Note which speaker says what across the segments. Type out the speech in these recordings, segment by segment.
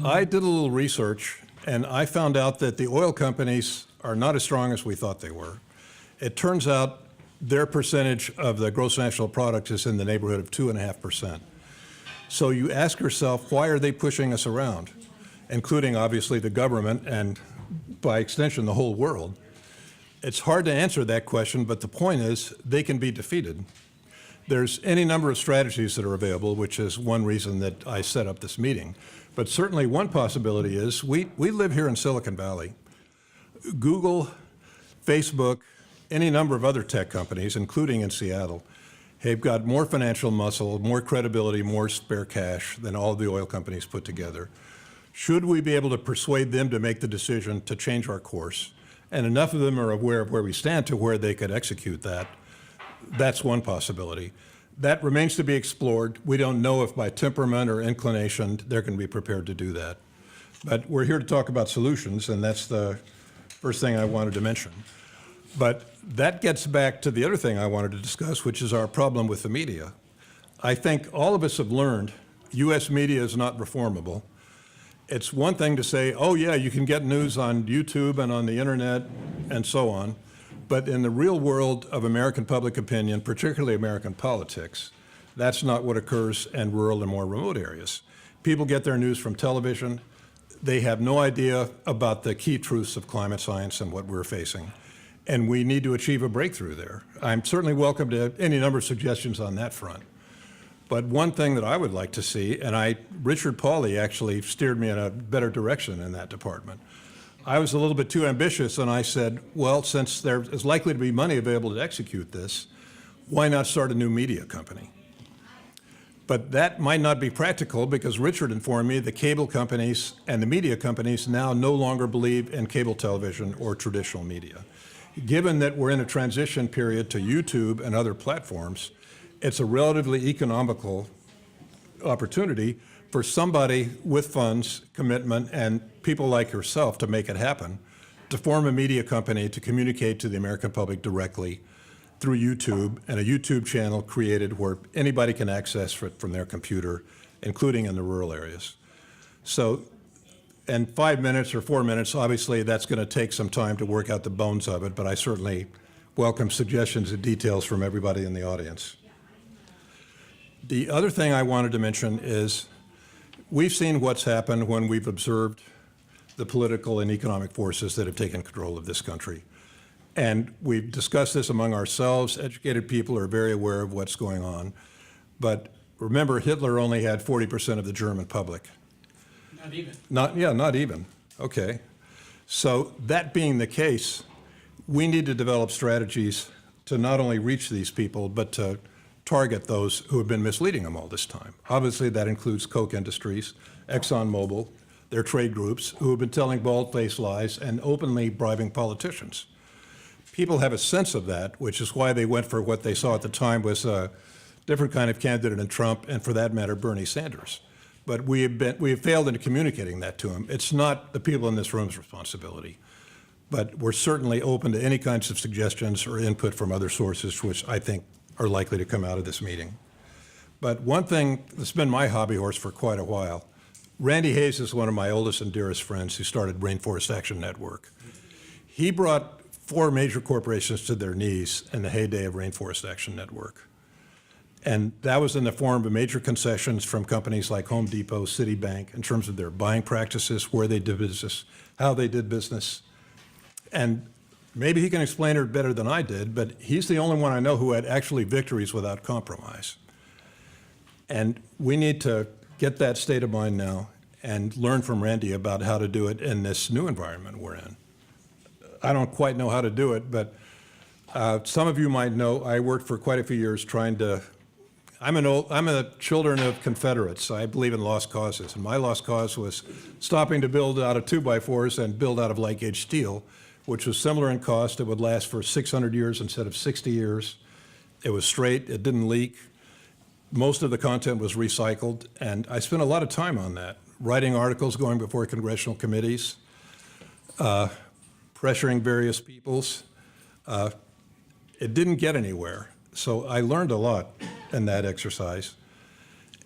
Speaker 1: I did a little research, and I found out that the oil companies are not as strong as we thought they were. It turns out their percentage of the gross national product is in the neighborhood of 2.5%. So you ask yourself, why are they pushing us around, including obviously the government and by extension the whole world? It's hard to answer that question, but the point is they can be defeated. There's any number of strategies that are available, which is one reason that I set up this meeting. But certainly one possibility is we live here in Silicon Valley. Google, Facebook, any number of other tech companies, including in Seattle, have got more financial muscle, more credibility, more spare cash than all of the oil companies put together. Should we be able to persuade them to make the decision to change our course, and enough of them are aware of where we stand to where they could execute that, that's one possibility. That remains to be explored. We don't know if by temperament or inclination they're going to be prepared to do that. But we're here to talk about solutions, and that's the first thing I wanted to mention. But that gets back to the other thing I wanted to discuss, which is our problem with the media. I think all of us have learned U.S. media is not reformable. It's one thing to say, oh yeah, you can get news on YouTube and on the internet and so on. But in the real world of American public opinion, particularly American politics, that's not what occurs in rural and more remote areas. People get their news from television. They have no idea about the key truths of climate science and what we're facing. And we need to achieve a breakthrough there. I'm certainly welcome to any number of suggestions on that front. But one thing that I would like to see, and Richard Pauly actually steered me in a better direction in that department. I was a little bit too ambitious, and I said, well, since there is likely to be money available to execute this, why not start a new media company? But that might not be practical because Richard informed me the cable companies and the media companies now no longer believe in cable television or traditional media. Given that we're in a transition period to YouTube and other platforms, it's a relatively economical opportunity for somebody with funds, commitment, and people like yourself to make it happen, to form a media company to communicate to the American public directly through YouTube, and a YouTube channel created where anybody can access it from their computer, including in the rural areas. So in 5 minutes or 4 minutes, obviously that's going to take some time to work out the bones of it, but I certainly welcome suggestions and details from everybody in the audience. The other thing I wanted to mention is we've seen what's happened when we've observed the political and economic forces that have taken control of this country. And we've discussed this among ourselves. Educated people are very aware of what's going on. But remember, Hitler only had 40% of the German public.
Speaker 2: Not even.
Speaker 1: Not even. Okay. So that being the case, we need to develop strategies to not only reach these people, but to target those who have been misleading them all this time. Obviously, that includes Koch Industries, ExxonMobil, their trade groups, who have been telling bald-faced lies and openly bribing politicians. People have a sense of that, which is why they went for what they saw at the time was a different kind of candidate than Trump, and for that matter, Bernie Sanders. But we have failed in communicating that to them. It's not the people in this room's responsibility. But we're certainly open to any kinds of suggestions or input from other sources, which I think are likely to come out of this meeting. But one thing that's been my hobby horse for quite a while, Randy Hayes is one of my oldest and dearest friends who started Rainforest Action Network. He brought 4 major corporations to their knees in the heyday of Rainforest Action Network. And that was in the form of major concessions from companies like Home Depot, Citibank, in terms of their buying practices, where they did business, how they did business. And maybe he can explain it better than I did, but he's the only one I know who had actually victories without compromise. And we need to get that state of mind now and learn from Randy about how to do it in this new environment we're in. I don't quite know how to do it, but some of you might know I worked for quite a few years trying to, I'm a children of Confederates. I believe in lost causes, and my lost cause was stopping to build out of 2x4s and build out of light gauge steel, which was similar in cost. It would last for 600 years instead of 60 years. It was straight, it didn't leak. Most of the content was recycled, and I spent a lot of time on that, writing articles, going before congressional committees, pressuring various peoples. It didn't get anywhere, so I learned a lot in that exercise.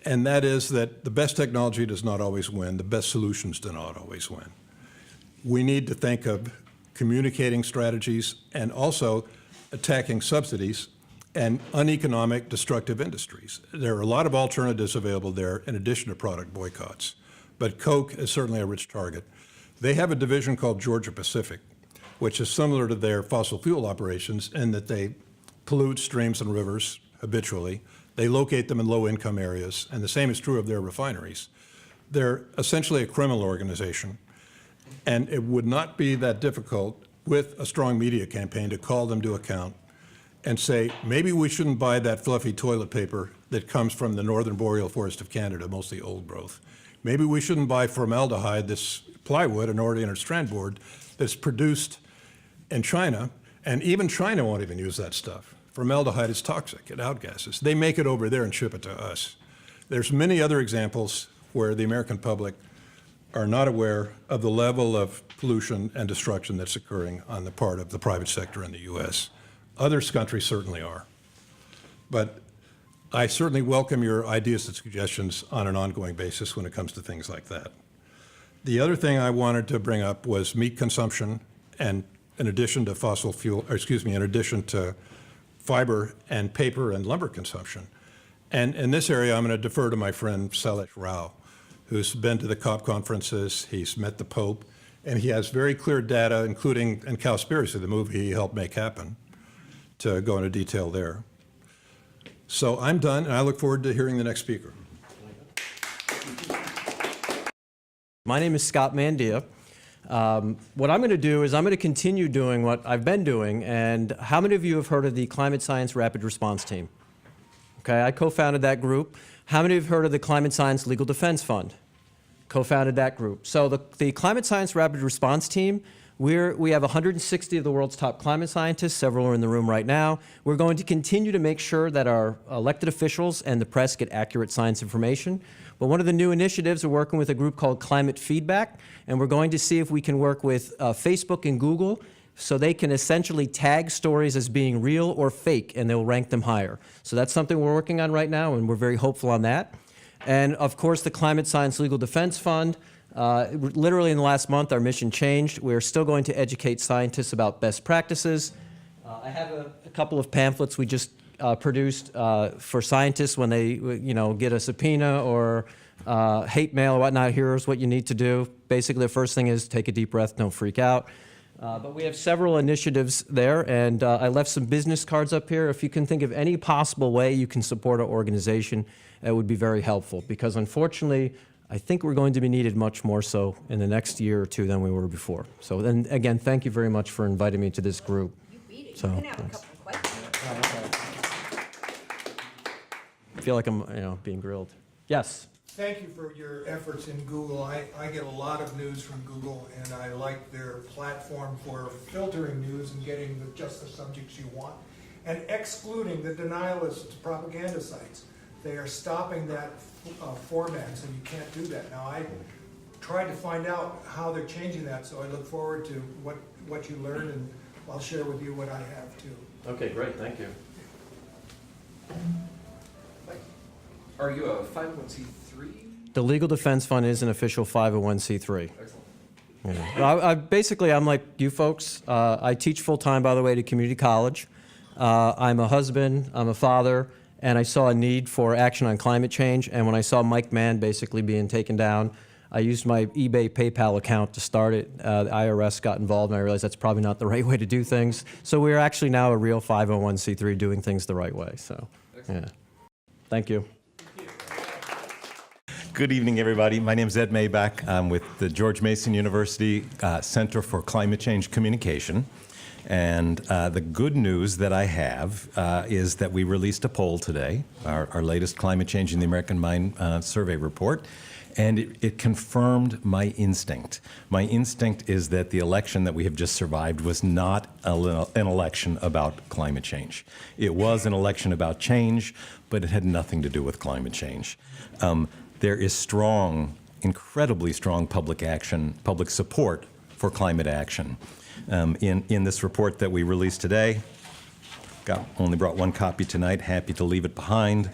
Speaker 1: and that is that the best technology does not always win. The best solutions do not always win. We need to think of communicating strategies and also attacking subsidies and uneconomic, destructive industries. There are a lot of alternatives available there in addition to product boycotts, but Coke is certainly a rich target. They have a division called Georgia Pacific, which is similar to their fossil fuel operations in that they pollute streams and rivers habitually. They locate them in low-income areas, and the same is true of their refineries. They're essentially a criminal organization, and it would not be that difficult with a strong media campaign to call them to account and say, maybe we shouldn't buy that fluffy toilet paper that comes from the northern boreal forest of Canada, mostly old growth. Maybe we shouldn't buy formaldehyde, this plywood, an ordinary strand board, that's produced in China, and even China won't even use that stuff. Formaldehyde is toxic, it outgasses. They make it over there and ship it to us. There's many other examples where the American public are not aware of the level of pollution and destruction that's occurring on the part of the private sector in the U.S. Other countries certainly are. But I certainly welcome your ideas and suggestions on an ongoing basis when it comes to things like that. The other thing I wanted to bring up was meat consumption, and in addition to fossil fuel, or excuse me, in addition to fiber and paper and lumber consumption. And in this area, I'm going to defer to my friend Sailesh Rao, who's been to the COP conferences, he's met the Pope, and he has very clear data, including in Cowspiracy, the movie he helped make happen, to go into detail there. So I'm done, and I look forward to hearing the next speaker.
Speaker 2: My name is Scott Mandia. What I'm going to do is I'm going to continue doing what I've been doing. And how many of you have heard of the Climate Science Rapid Response Team? Okay, I co-founded that group. How many have heard of the Climate Science Legal Defense Fund? Co-founded that group. So the Climate Science Rapid Response Team, we have 160 of the world's top climate scientists. Several are in the room right now. We're going to continue to make sure that our elected officials and the press get accurate science information. But one of the new initiatives, we're working with a group called Climate Feedback, and we're going to see if we can work with Facebook and Google so they can essentially tag stories as being real or fake, and they'll rank them higher. So that's something we're working on right now, and we're very hopeful on that. And of course, the Climate Science Legal Defense Fund, literally in the last month, our mission changed. We're still going to educate scientists about best practices. I have a couple of pamphlets we just produced for scientists when they, get a subpoena or hate mail or whatnot. Here's what you need to do. Basically, the first thing is take a deep breath, don't freak out. But we have several initiatives there, and I left some business cards up here. If you can think of any possible way you can support our organization, that would be very helpful, because unfortunately, I think we're going to be needed much more so in the next year or two than we were before. So then again, thank you very much for inviting me to this group.
Speaker 3: You beat it.
Speaker 2: So,
Speaker 3: You can have a couple of questions.
Speaker 2: I feel like I'm being grilled. Yes.
Speaker 4: Thank you for your efforts in Google. I get a lot of news from Google, and I like their platform for filtering news and getting just the subjects you want, and excluding the denialist propaganda sites. They are stopping that format, so you can't do that. Now, I tried to find out how they're changing that, so I look forward to what you learned, and I'll share with you what I have too.
Speaker 2: Okay, great. Thank you.
Speaker 5: Are you a 501c3?
Speaker 2: The Legal Defense Fund is an official 501c3.
Speaker 5: Excellent.
Speaker 2: Yeah. I'm like you folks. I teach full-time, by the way, to community college. I'm a husband, I'm a father, and I saw a need for action on climate change. And when I saw Mike Mann basically being taken down, I used my eBay PayPal account to start it. The IRS got involved, and I realized that's probably not the right way to do things. So we're actually now a real 501c3 doing things the right way. So, yeah. Thank you.
Speaker 6: Good evening, everybody. My name is Ed Maybach. I'm with the George Mason University Center for Climate Change Communication. And the good news that I have is that we released a poll today, our latest Climate Change in the American Mind survey report, and it confirmed my instinct. My instinct is that the election that we have just survived was not an election about climate change. It was an election about change, but it had nothing to do with climate change. There is strong, incredibly strong public action, public support for climate action. In this report that we released today, only brought one copy tonight, happy to leave it behind.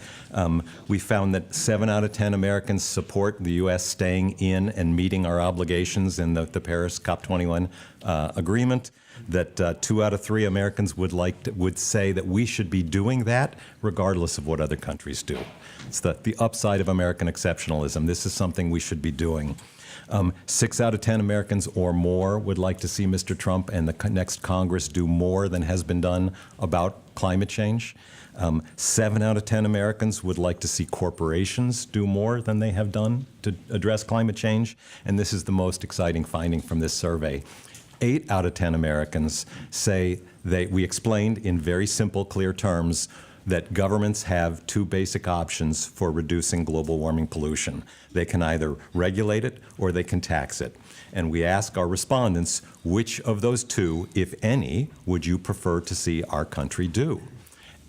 Speaker 6: We found that 7 out of 10 Americans support the U.S. staying in and meeting our obligations in the Paris COP21 agreement, that 2 out of 3 Americans would say that we should be doing that regardless of what other countries do. It's the upside of American exceptionalism. This is something we should be doing. 6 out of 10 Americans or more would like to see Mr. Trump and the next Congress do more than has been done about climate change. 7 out of 10 Americans would like to see corporations do more than they have done to address climate change. And this is the most exciting finding from this survey. 8 out of 10 Americans say we explained in very simple, clear terms that governments have 2 basic options for reducing global warming pollution. They can either regulate it or they can tax it. And we ask our respondents, which of those 2, if any, would you prefer to see our country do?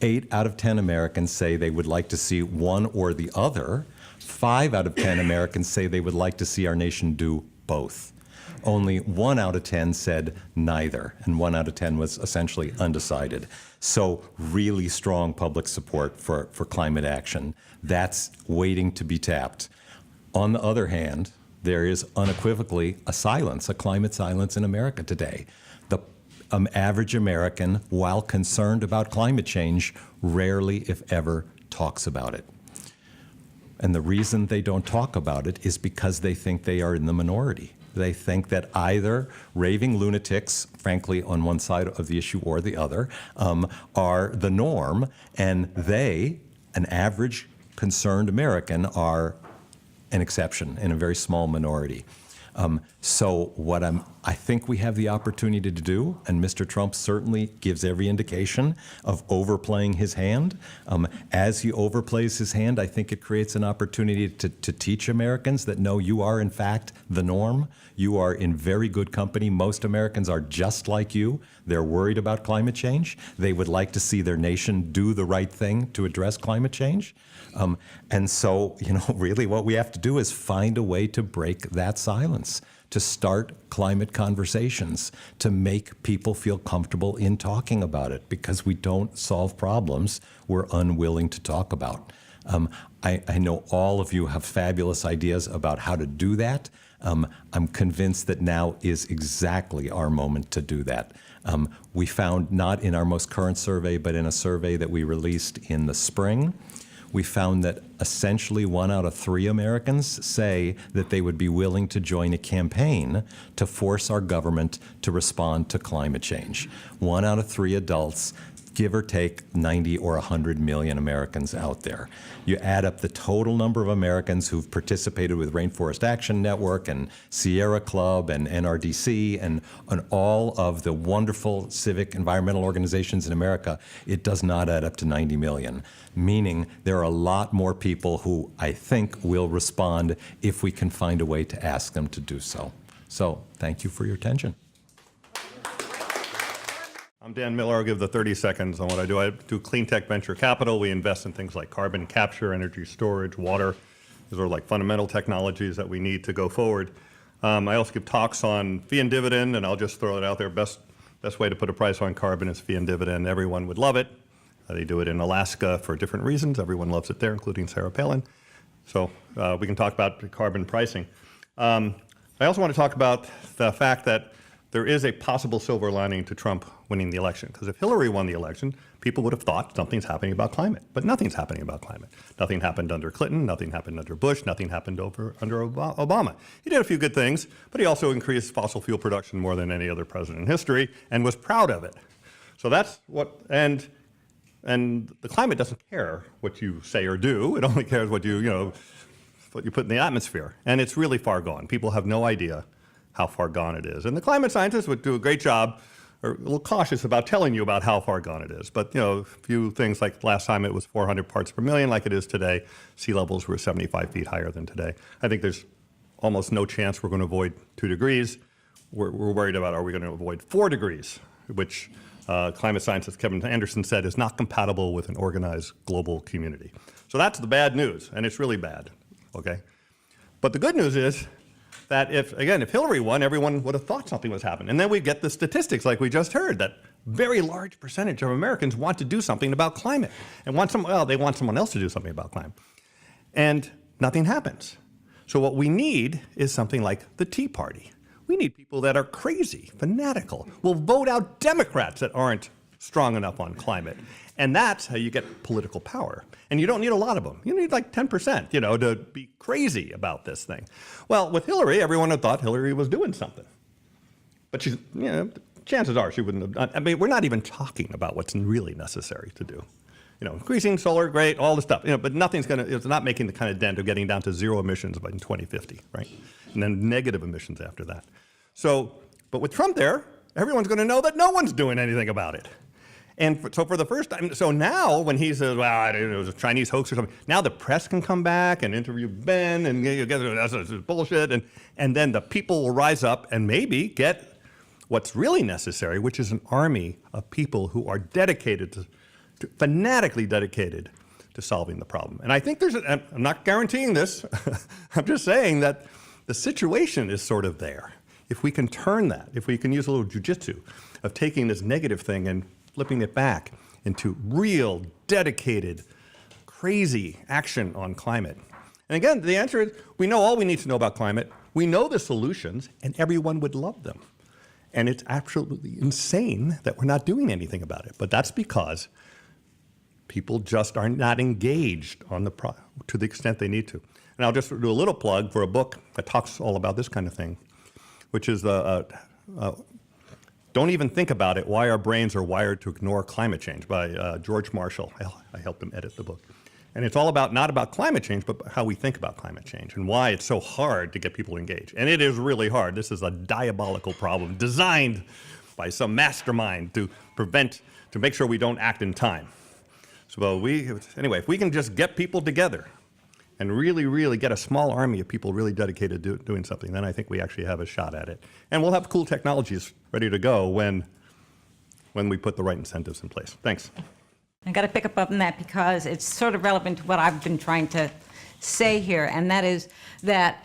Speaker 6: 8 out of 10 Americans say they would like to see one or the other. 5 out of 10 Americans say they would like to see our nation do both. Only 1 out of 10 said neither, and 1 out of 10 was essentially undecided. So really strong public support for climate action. That's waiting to be tapped. On the other hand, there is unequivocally a silence, a climate silence in America today. The average American, while concerned about climate change, rarely, if ever, talks about it. And the reason they don't talk about it is because they think they are in the minority. They think that either raving lunatics, frankly, on one side of the issue or the other, are the norm, and they, an average concerned American, are an exception in a very small minority. So what I think we have the opportunity to do, and Mr. Trump certainly gives every indication of overplaying his hand. As he overplays his hand, I think it creates an opportunity to teach Americans that no, you are in fact the norm. You are in very good company. Most Americans are just like you. They're worried about climate change. They would like to see their nation do the right thing to address climate change. And so, really what we have to do is find a way to break that silence, to start climate conversations, to make people feel comfortable in talking about it, because we don't solve problems we're unwilling to talk about. I know all of you have fabulous ideas about how to do that. I'm convinced that now is exactly our moment to do that. We found, not in our most current survey, but in a survey that we released in the spring, we found that essentially 1 out of 3 Americans say that they would be willing to join a campaign to force our government to respond to climate change. 1 out of 3 adults, give or take 90 or 100 million Americans out there. You add up the total number of Americans who've participated with Rainforest Action Network and Sierra Club and NRDC and all of the wonderful civic environmental organizations in America, it does not add up to 90 million. Meaning there are a lot more people who I think will respond if we can find a way to ask them to do so. So thank you for your attention.
Speaker 7: I'm Dan Miller. I'll give the 30 seconds on what I do. I do clean tech venture capital. We invest in things like carbon capture, energy storage, water. These are like fundamental technologies that we need to go forward. I also give talks on fee and dividend, and I'll just throw it out there. Best way to put a price on carbon is fee and dividend. Everyone would love it. They do it in Alaska for different reasons. Everyone loves it there, including Sarah Palin. So we can talk about carbon pricing. I also want to talk about the fact that there is a possible silver lining to Trump winning the election. Because if Hillary won the election, people would have thought something's happening about climate. But nothing's happening about climate. Nothing happened under Clinton, nothing happened under Bush, nothing happened under Obama. He did a few good things, but he also increased fossil fuel production more than any other president in history and was proud of it. So that's what, and the climate doesn't care what you say or do. It only cares what you put in the atmosphere. And it's really far gone. People have no idea how far gone it is. And the climate scientists would do a great job, or a little cautious about telling you about how far gone it is. But a few things like last time it was 400 parts per million like it is today. Sea levels were 75 feet higher than today. I think there's almost no chance we're going to avoid 2 degrees. We're worried about, are we going to avoid 4 degrees, which climate scientist Kevin Anderson said is not compatible with an organized global community. So that's the bad news, and it's really bad, okay? But the good news is that if Hillary won, everyone would have thought something was happening. And then we get the statistics like we just heard, that very large percentage of Americans want to do something about climate and they want someone else to do something about climate. And nothing happens. So what we need is something like the Tea Party. We need people that are crazy, fanatical, will vote out Democrats that aren't strong enough on climate. And that's how you get political power. And you don't need a lot of them. You need like 10%, to be crazy about this thing. Well, with Hillary, everyone had thought Hillary was doing something. But she's, chances are she wouldn't have done. I mean, we're not even talking about what's really necessary to do. Increasing solar, great, all the stuff. But it's not making the kind of dent of getting down to zero emissions by 2050, right? And then negative emissions after that. So, but with Trump there, everyone's going to know that no one's doing anything about it. And so for the first time, so now when he says, well, it was a Chinese hoax or something, now the press can come back and interview Ben and that's bullshit. And then the people will rise up and maybe get what's really necessary, which is an army of people who are dedicated fanatically dedicated to solving the problem. And I think I'm not guaranteeing this, I'm just saying that the situation is sort of there. If we can turn that, if we can use a little jujitsu of taking this negative thing and flipping it back into real, dedicated, crazy action on climate. And again, the answer is we know all we need to know about climate, we know the solutions, and everyone would love them. And it's absolutely insane that we're not doing anything about it. But that's because people just are not engaged to the extent they need to. And I'll just do a little plug for a book that talks all about this kind of thing, which is Don't Even Think About It, Why Our Brains Are Wired to Ignore Climate Change by George Marshall. I helped him edit the book. And it's all about, not about climate change, but how we think about climate change and why it's so hard to get people engaged. And it is really hard. This is a diabolical problem designed by some mastermind to make sure we don't act in time. So anyway, if we can just get people together and really, really get a small army of people really dedicated to doing something, then I think we actually have a shot at it. And we'll have cool technologies ready to go when we put the right incentives in place. Thanks.
Speaker 3: I got to pick up on that because it's sort of relevant to what I've been trying to say here, and that is that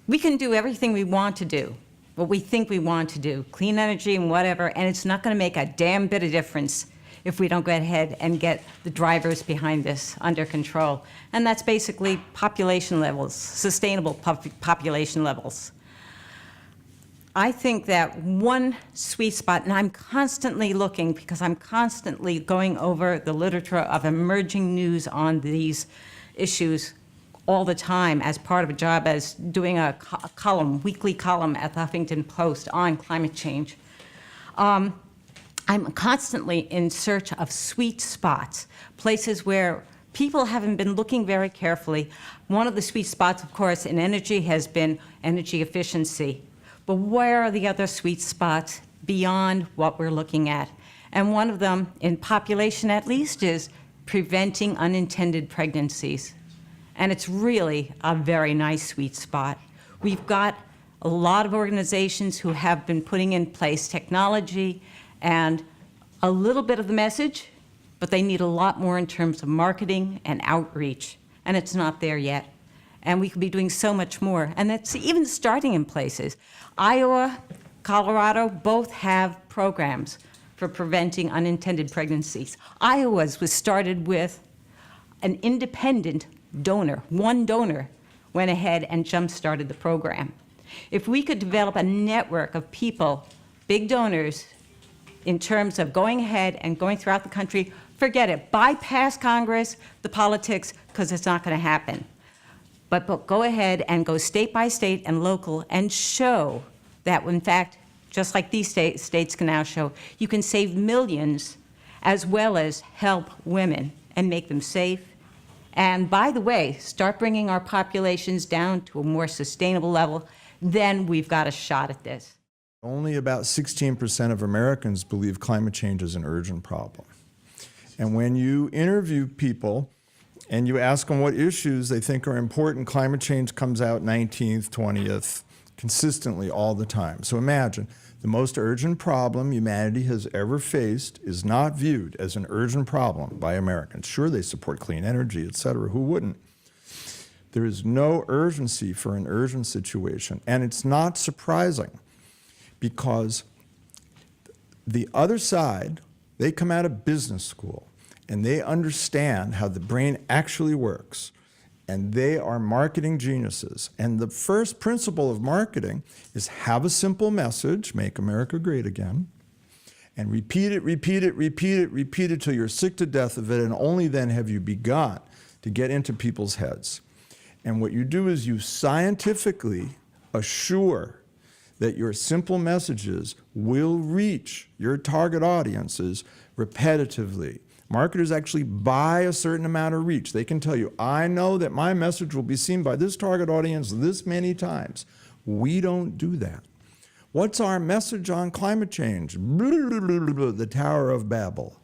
Speaker 3: we can do everything we want to do, what we think we want to do, clean energy and whatever, and it's not going to make a damn bit of difference if we don't go ahead and get the drivers behind this under control. And that's basically population levels, sustainable population levels. I think that one sweet spot, and I'm constantly looking because I'm constantly going over the literature of emerging news on these issues all the time as part of a job as doing a weekly column at the Huffington Post on climate change. I'm constantly in search of sweet spots, places where people haven't been looking very carefully. One of the sweet spots, of course, in energy has been energy efficiency. But where are the other sweet spots beyond what we're looking at? And one of them, in population at least, is preventing unintended pregnancies. And it's really a very nice sweet spot. We've got a lot of organizations who have been putting in place technology and a little bit of the message, but they need a lot more in terms of marketing and outreach, and it's not there yet. And we could be doing so much more, and that's even starting in places. Iowa, Colorado, both have programs for preventing unintended pregnancies. Iowa's was started with an independent donor. One donor went ahead and jump-started the program. If we could develop a network of people, big donors, in terms of going ahead and going throughout the country, forget it. Bypass Congress, the politics, because it's not going to happen. But go ahead and go state by state and local and show that, in fact, just like these states can now show, you can save millions as well as help women and make them safe. And by the way, start bringing our populations down to a more sustainable level, then we've got a shot at this.
Speaker 8: Only about 16% of Americans believe climate change is an urgent problem. And when you interview people and you ask them what issues they think are important, climate change comes out 19th, 20th, consistently all the time. So imagine, the most urgent problem humanity has ever faced is not viewed as an urgent problem by Americans. Sure, they support clean energy, et cetera, who wouldn't? There is no urgency for an urgent situation, and it's not surprising, because The other side, they come out of business school and they understand how the brain actually works. And they are marketing geniuses. And the first principle of marketing is have a simple message, make America great again, and repeat it, repeat it, repeat it, repeat it till you're sick to death of it, and only then have you begun to get into people's heads. And what you do is you scientifically assure that your simple messages will reach your target audiences repetitively. Marketers actually buy a certain amount of reach. They can tell you, I know that my message will be seen by this target audience this many times. We don't do that. What's our message on climate change? The Tower of Babel.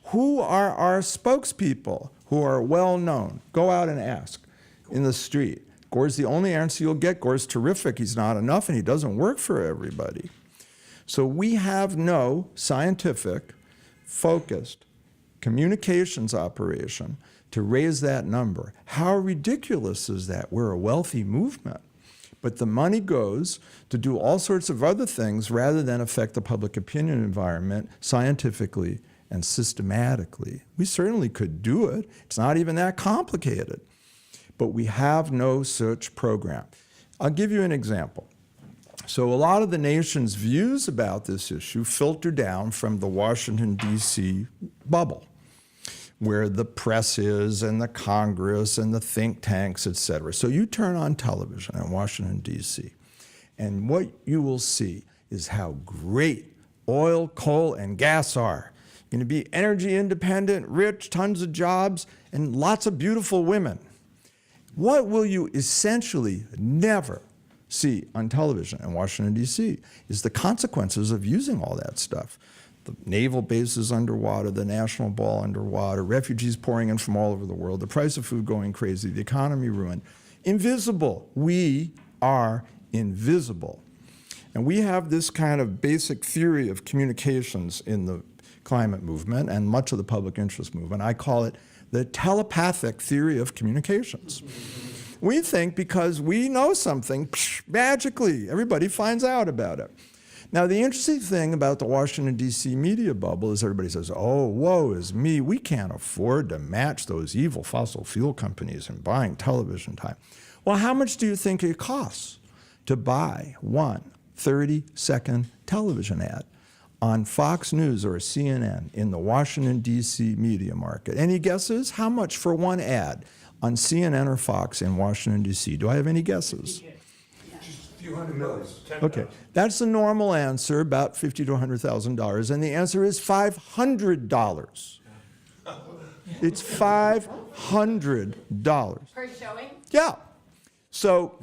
Speaker 8: Who are our spokespeople who are well known? Go out and ask in the street. Gore's the only answer you'll get. Gore's terrific. He's not enough, and he doesn't work for everybody. So we have no scientific, focused communications operation to raise that number. How ridiculous is that? We're a wealthy movement. But the money goes to do all sorts of other things rather than affect the public opinion environment scientifically and systematically. We certainly could do it. It's not even that complicated. But we have no such program. I'll give you an example. So a lot of the nation's views about this issue filter down from the Washington, D.C. bubble, where the press is and the Congress and the think tanks, et cetera. So you turn on television in Washington, D.C., and what you will see is how great oil, coal, and gas are. You're going to be energy independent, rich, tons of jobs, and lots of beautiful women. What will you essentially never see on television in Washington, D.C. is the consequences of using all that stuff. The naval bases underwater, the National Mall underwater, refugees pouring in from all over the world, the price of food going crazy, the economy ruined. Invisible. We are invisible. And we have this kind of basic theory of communications in the climate movement and much of the public interest movement. I call it the telepathic theory of communications. We think because we know something, magically, everybody finds out about it. Now, the interesting thing about the Washington, D.C. media bubble is everybody says, oh, woe is me. We can't afford to match those evil fossil fuel companies in buying television time. Well, how much do you think it costs to buy one 30-second television ad on Fox News or CNN in the Washington, D.C. media market? Any guesses? How much for one ad on CNN or Fox in Washington, D.C.? Do I have any guesses?
Speaker 4: A few $100 million.
Speaker 8: Okay, that's the normal answer, about $50,000 to $100,000, and the answer is $500. It's $500.
Speaker 3: Per showing?
Speaker 8: Yeah. So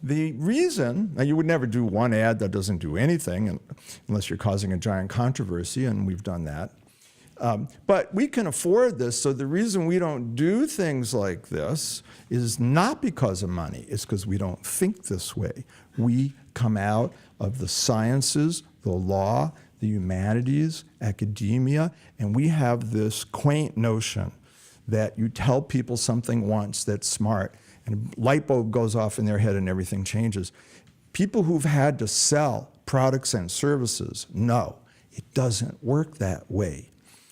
Speaker 8: the reason, now you would never do one ad that doesn't do anything unless you're causing a giant controversy, and we've done that. But we can afford this, so the reason we don't do things like this is not because of money, it's because we don't think this way. We come out of the sciences, the law, the humanities, academia, and we have this quaint notion that you tell people something once that's smart, and a light bulb goes off in their head and everything changes. People who've had to sell products and services know it doesn't work that way.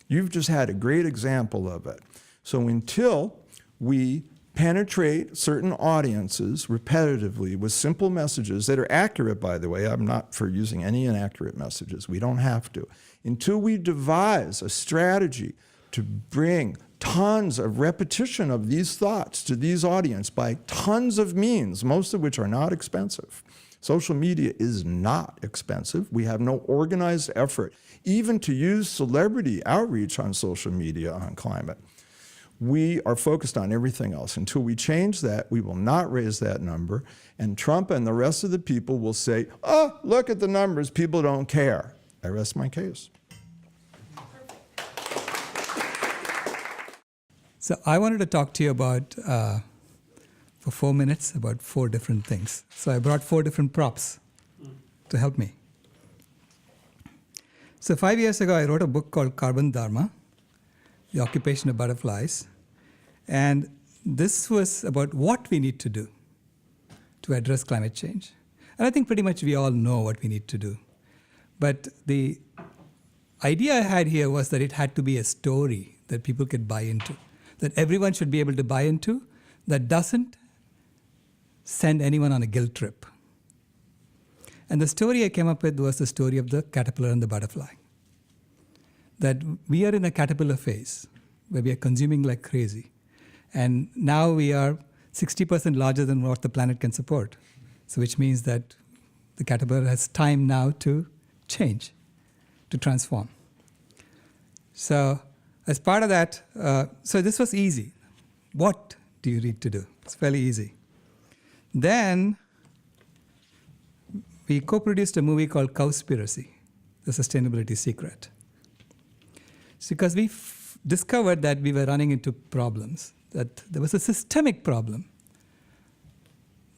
Speaker 8: You've just had a great example of it. So until we penetrate certain audiences repetitively with simple messages that are accurate, by the way, I'm not for using any inaccurate messages, we don't have to. Until we devise a strategy to bring tons of repetition of these thoughts to these audiences by tons of means, most of which are not expensive. Social media is not expensive. We have no organized effort even to use celebrity outreach on social media on climate. We are focused on everything else. Until we change that, we will not raise that number. And Trump and the rest of the people will say, oh, look at the numbers, people don't care. I rest my case.
Speaker 9: So I wanted to talk to you about, for 4 minutes, about 4 different things. So I brought 4 different props to help me. So 5 years ago, I wrote a book called Carbon Dharma, The Occupation of Butterflies. And this was about what we need to do to address climate change. And I think pretty much we all know what we need to do. But the idea I had here was that it had to be a story that people could buy into, that everyone should be able to buy into, that doesn't send anyone on a guilt trip. And the story I came up with was the story of the caterpillar and the butterfly. That we are in a caterpillar phase where we are consuming like crazy. And now we are 60% larger than what the planet can support. So which means that the caterpillar has time now to change, to transform. So as part of that, so this was easy. What do you need to do? It's fairly easy. Then we co-produced a movie called Cowspiracy, The Sustainability Secret. It's because we discovered that we were running into problems, that there was a systemic problem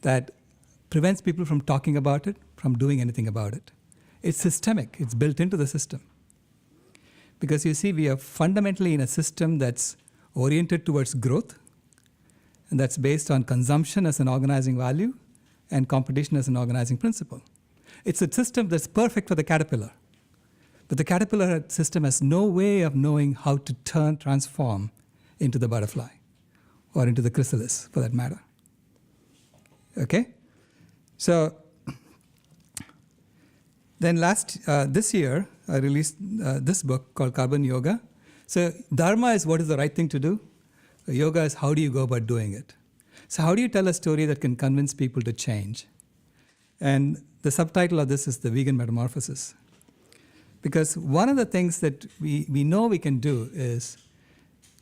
Speaker 9: that prevents people from talking about it, from doing anything about it. It's systemic. It's built into the system. Because you see, we are fundamentally in a system that's oriented towards growth, and that's based on consumption as an organizing value and competition as an organizing principle. It's a system that's perfect for the caterpillar. But the caterpillar system has no way of knowing how to transform into the butterfly or into the chrysalis, for that matter. Okay? So then this year, I released this book called Carbon Yoga. So Dharma is what is the right thing to do. Yoga is how do you go about doing it. So how do you tell a story that can convince people to change? And the subtitle of this is The Vegan Metamorphosis. Because one of the things that we know we can do is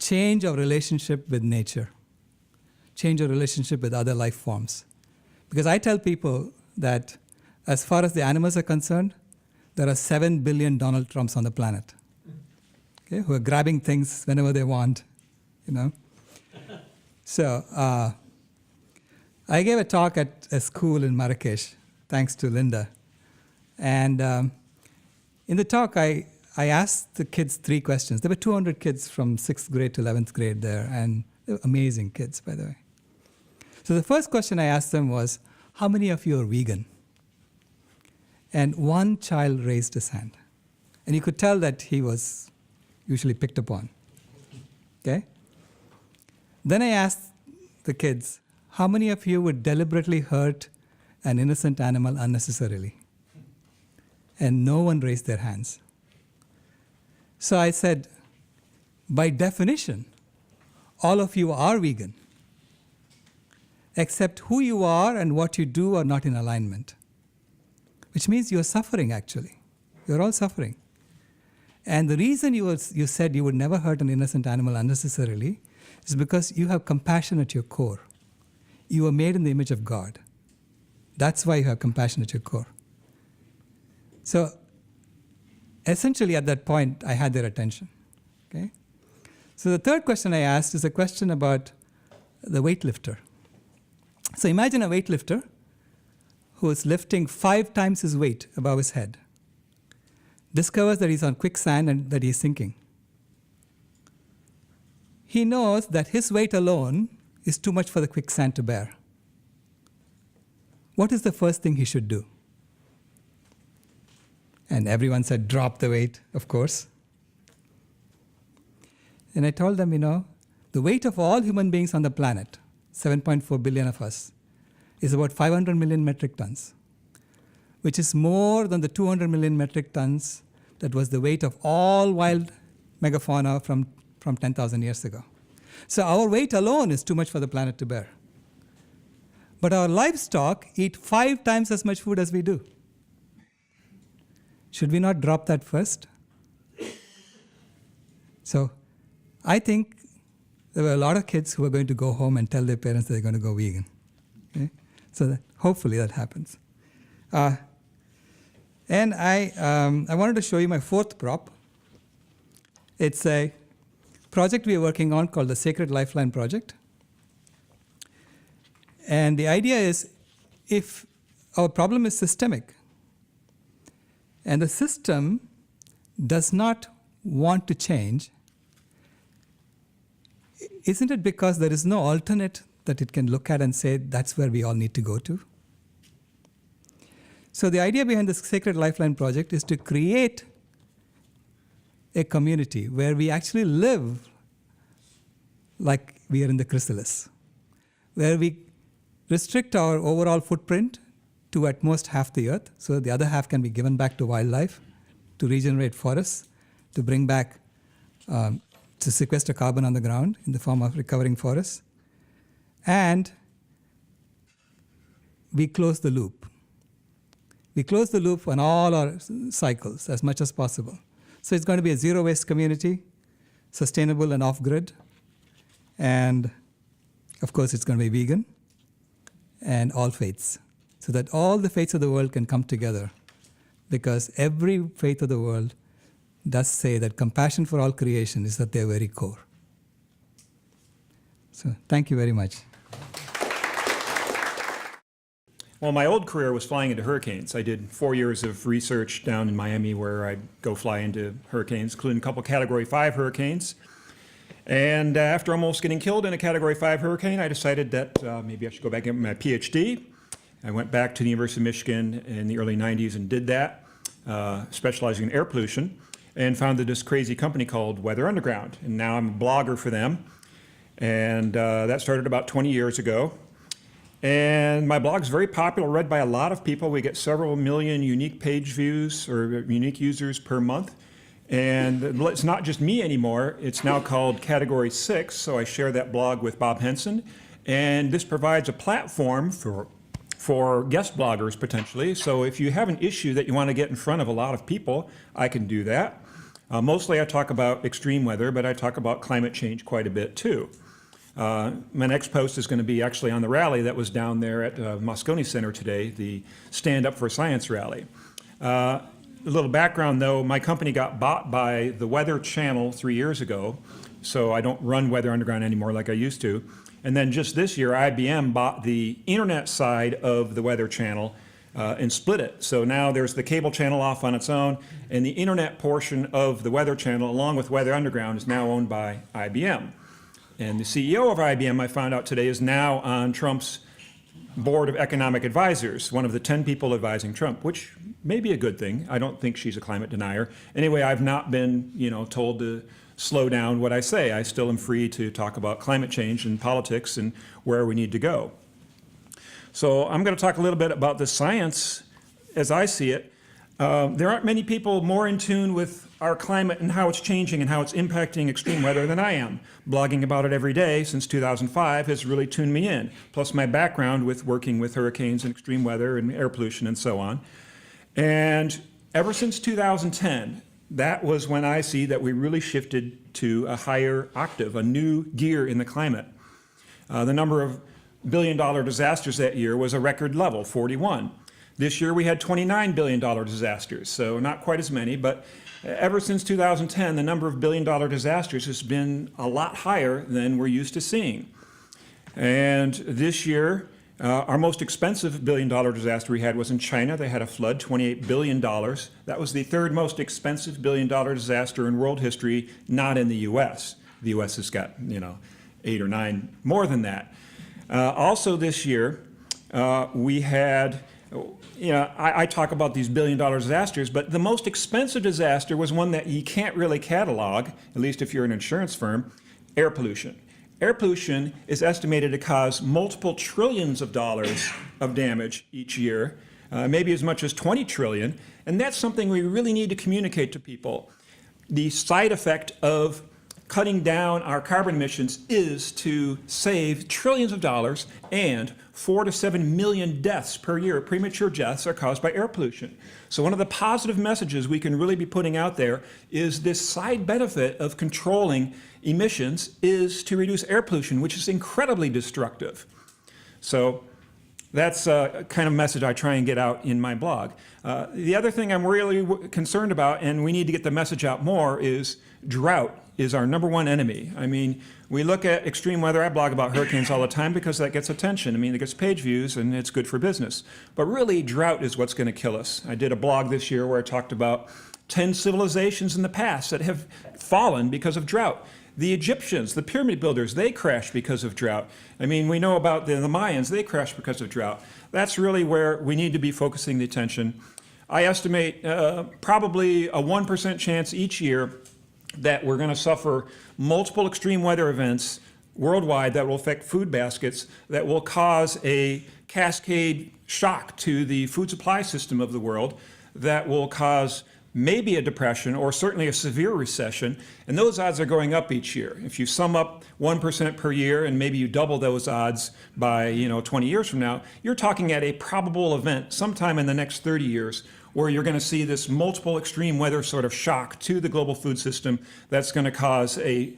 Speaker 9: change our relationship with nature, change our relationship with other life forms. Because I tell people that as far as the animals are concerned, there are 7 billion Donald Trumps on the planet, okay, who are grabbing things whenever they want, you know. So I gave a talk at a school in Marrakesh, thanks to Linda. And in the talk, I asked the kids 3 questions. There were 200 kids from 6th grade to 11th grade there, and they were amazing kids, by the way. So the first question I asked them was, how many of you are vegan? And one child raised his hand. And you could tell that he was usually picked upon. Okay? Then I asked the kids, how many of you would deliberately hurt an innocent animal unnecessarily? And no one raised their hands. So I said, by definition, all of you are vegan, except who you are and what you do are not in alignment, which means you're suffering, actually. You're all suffering. And the reason you said you would never hurt an innocent animal unnecessarily is because you have compassion at your core. You were made in the image of God. That's why you have compassion at your core. So essentially at that point, I had their attention. Okay? So the third question I asked is a question about the weightlifter. So imagine a weightlifter who is lifting 5 times his weight above his head, discovers that he's on quicksand and that he's sinking. He knows that his weight alone is too much for the quicksand to bear. What is the first thing he should do? And everyone said, drop the weight, of course. And I told them, the weight of all human beings on the planet, 7.4 billion of us, is about 500 million metric tons, which is more than the 200 million metric tons that was the weight of all wild megafauna from 10,000 years ago. So our weight alone is too much for the planet to bear. But our livestock eat 5 times as much food as we do. Should we not drop that first? So I think there were a lot of kids who are going to go home and tell their parents they're going to go vegan. Okay? So hopefully that happens. And I wanted to show you my 4th prop. It's a project we are working on called the Sacred Lifeline Project. And the idea is, if our problem is systemic, and the system does not want to change, isn't it because there is no alternate that it can look at and say, that's where we all need to go to? So the idea behind this Sacred Lifeline project is to create a community where we actually live like we are in the chrysalis, where we restrict our overall footprint to at most half the earth, so the other half can be given back to wildlife, to regenerate forests, to bring back, to sequester carbon on the ground in the form of recovering forests. And we close the loop. We close the loop on all our cycles as much as possible. So it's going to be a zero waste community, sustainable and off-grid, and of course it's going to be vegan, and all faiths, so that all the faiths of the world can come together, because every faith of the world does say that compassion for all creation is at their very core. So thank you very much.
Speaker 10: Well, my old career was flying into hurricanes. I did 4 years of research down in Miami where I'd go fly into hurricanes, including a couple Category 5 hurricanes. And after almost getting killed in a Category 5 hurricane, I decided that maybe I should go back and get my PhD. I went back to the University of Michigan in the early 90s and did that, specializing in air pollution, and founded this crazy company called Weather Underground. And now I'm a blogger for them. And that started about 20 years ago. And my blog is very popular, read by a lot of people. We get several million unique page views or unique users per month. And it's not just me anymore. It's now called Category 6, so I share that blog with Bob Henson. And this provides a platform for guest bloggers, potentially. So if you have an issue that you want to get in front of a lot of people, I can do that. Mostly I talk about extreme weather, but I talk about climate change quite a bit too. My next post is going to be actually on the rally that was down there at Moscone Center today, the Stand Up for Science rally. A little background though, my company got bought by the Weather Channel 3 years ago, so I don't run Weather Underground anymore like I used to. And then just this year, IBM bought the internet side of the Weather Channel and split it. So now there's the cable channel off on its own, and the internet portion of the Weather Channel, along with Weather Underground, is now owned by IBM. And the CEO of IBM, I found out today, is now on Trump's board of economic advisors, one of the 10 people advising Trump, which may be a good thing. I don't think she's a climate denier. Anyway, I've not been, told to slow down what I say. I still am free to talk about climate change and politics and where we need to go. So I'm going to talk a little bit about the science as I see it. There aren't many people more in tune with our climate and how it's changing and how it's impacting extreme weather than I am. Blogging about it every day since 2005 has really tuned me in, plus my background with working with hurricanes and extreme weather and air pollution and so on. And ever since 2010, that was when I see that we really shifted to a higher octave, a new gear in the climate. The number of billion-dollar disasters that year was a record level, 41. This year we had $29 billion disasters, so not quite as many, but ever since 2010, the number of billion-dollar disasters has been a lot higher than we're used to seeing. And this year, our most expensive billion-dollar disaster we had was in China. They had a flood, $28 billion. That was the third most expensive billion-dollar disaster in world history, not in the U.S. The U.S. has got, 8 or 9 more than that. Also this year, we had, I talk about these billion-dollar disasters, but the most expensive disaster was one that you can't really catalog, at least if you're an insurance firm, air pollution. Air pollution is estimated to cause multiple trillions of dollars of damage each year, maybe as much as 20 trillion, and that's something we really need to communicate to people. The side effect of cutting down our carbon emissions is to save trillions of dollars, and 4 to 7 million deaths per year, premature deaths, are caused by air pollution. So one of the positive messages we can really be putting out there is this side benefit of controlling emissions is to reduce air pollution, which is incredibly destructive. So that's a kind of message I try and get out in my blog. The other thing I'm really concerned about, and we need to get the message out more, is drought is our #1 enemy. I mean, we look at extreme weather. I blog about hurricanes all the time because that gets attention. I mean, it gets page views and it's good for business. But really, drought is what's going to kill us. I did a blog this year where I talked about 10 civilizations in the past that have fallen because of drought. The Egyptians, the pyramid builders, they crashed because of drought. I mean, we know about the Mayans, they crashed because of drought. That's really where we need to be focusing the attention. I estimate probably a 1% chance each year that we're going to suffer multiple extreme weather events worldwide that will affect food baskets, that will cause a cascade shock to the food supply system of the world, that will cause maybe a depression or certainly a severe recession, and those odds are going up each year. If you sum up 1% per year and maybe you double those odds by 20 years from now, you're talking at a probable event sometime in the next 30 years where you're going to see this multiple extreme weather sort of shock to the global food system that's going to cause a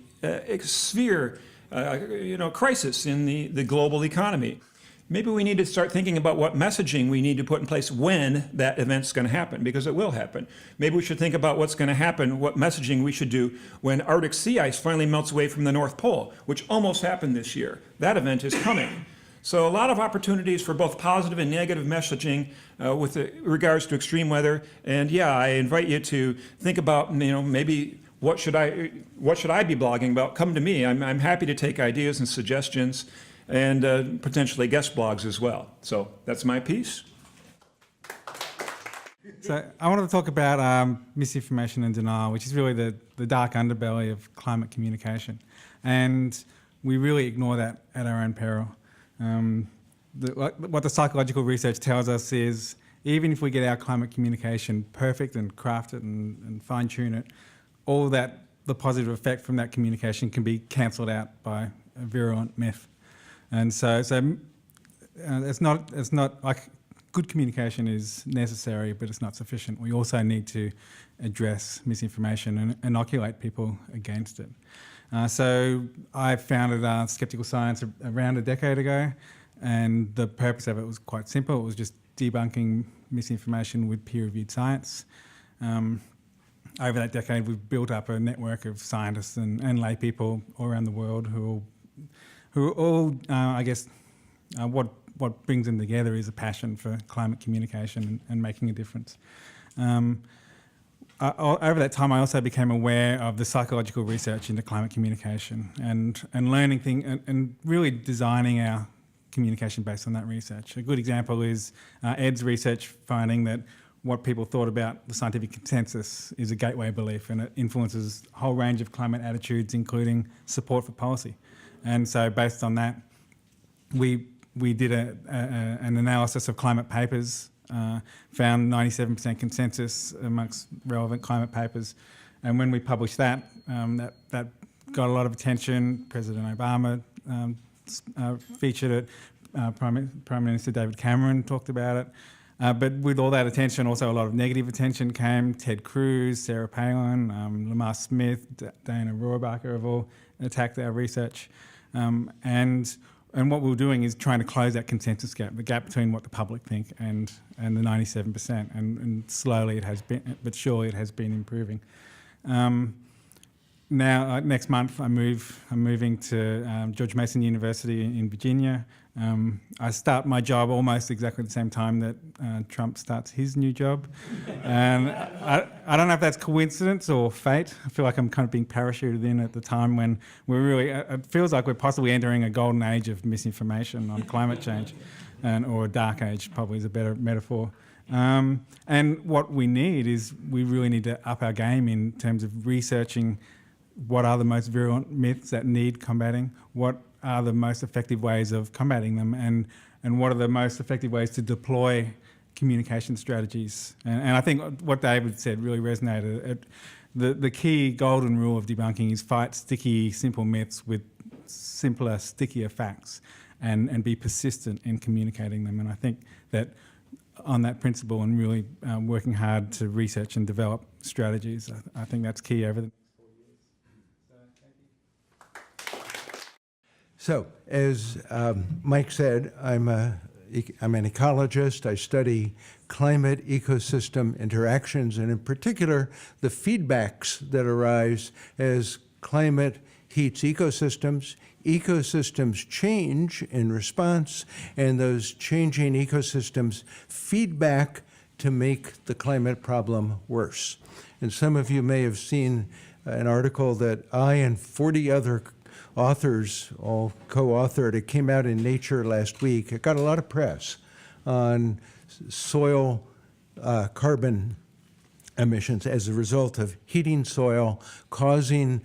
Speaker 10: severe crisis in the global economy. Maybe we need to start thinking about what messaging we need to put in place when that event's going to happen, because it will happen. Maybe we should think about what's going to happen, what messaging we should do when Arctic sea ice finally melts away from the North Pole, which almost happened this year. That event is coming. So a lot of opportunities for both positive and negative messaging with regards to extreme weather. And yeah, I invite you to think about, maybe what should I be blogging about? Come to me. I'm happy to take ideas and suggestions, and potentially guest blogs as well. So that's my piece.
Speaker 11: So I wanted to talk about misinformation and denial, which is really the dark underbelly of climate communication. And we really ignore that at our own peril. What the psychological research tells us is even if we get our climate communication perfect and craft it and fine-tune it, all that, the positive effect from that communication can be cancelled out by a virulent myth. And so it's not like good communication is necessary, but it's not sufficient. We also need to address misinformation and inoculate people against it. So I founded Skeptical Science around a decade ago, and the purpose of it was quite simple. It was just debunking misinformation with peer-reviewed science. Over that decade, we've built up a network of scientists and lay people all around the world who are all, I guess, what brings them together is a passion for climate communication and making a difference. Over that time, I also became aware of the psychological research into climate communication and learning things and really designing our communication based on that research. A good example is Ed's research finding that what people thought about the scientific consensus is a gateway belief, and it influences a whole range of climate attitudes, including support for policy. And so based on that, we did an analysis of climate papers, found 97% consensus amongst relevant climate papers. And when we published that, that got a lot of attention. President Obama featured it. Prime Minister David Cameron talked about it. But with all that attention, also a lot of negative attention came. Ted Cruz, Sarah Palin, Lamar Smith, Dana Rohrabacher have all attacked our research. And what we were doing is trying to close that consensus gap, the gap between what the public think and the 97%. And slowly it has been, but surely it has been improving. Now, next month, I'm moving to George Mason University in Virginia. I start my job almost exactly the same time that Trump starts his new job. And I don't know if that's coincidence or fate. I feel like I'm kind of being parachuted in at the time when we're really, it feels like we're possibly entering a golden age of misinformation on climate change, or a dark age probably is a better metaphor. And what we need is we really need to up our game in terms of researching what are the most virulent myths that need combating, what are the most effective ways of combating them, and what are the most effective ways to deploy communication strategies. And I think what David said really resonated. The key golden rule of debunking is fight sticky, simple myths with simpler, stickier facts, and be persistent in communicating them. And I think that on that principle and really working hard to research and develop strategies, I think that's key over the.
Speaker 12: So, as Mike said, I'm an ecologist. I study climate ecosystem interactions, and in particular, the feedbacks that arise as climate heats ecosystems. Ecosystems change in response, and those changing ecosystems feedback to make the climate problem worse. And some of you may have seen an article that I and 40 other authors all co-authored. It came out in Nature last week. It got a lot of press on soil carbon emissions as a result of heating soil, causing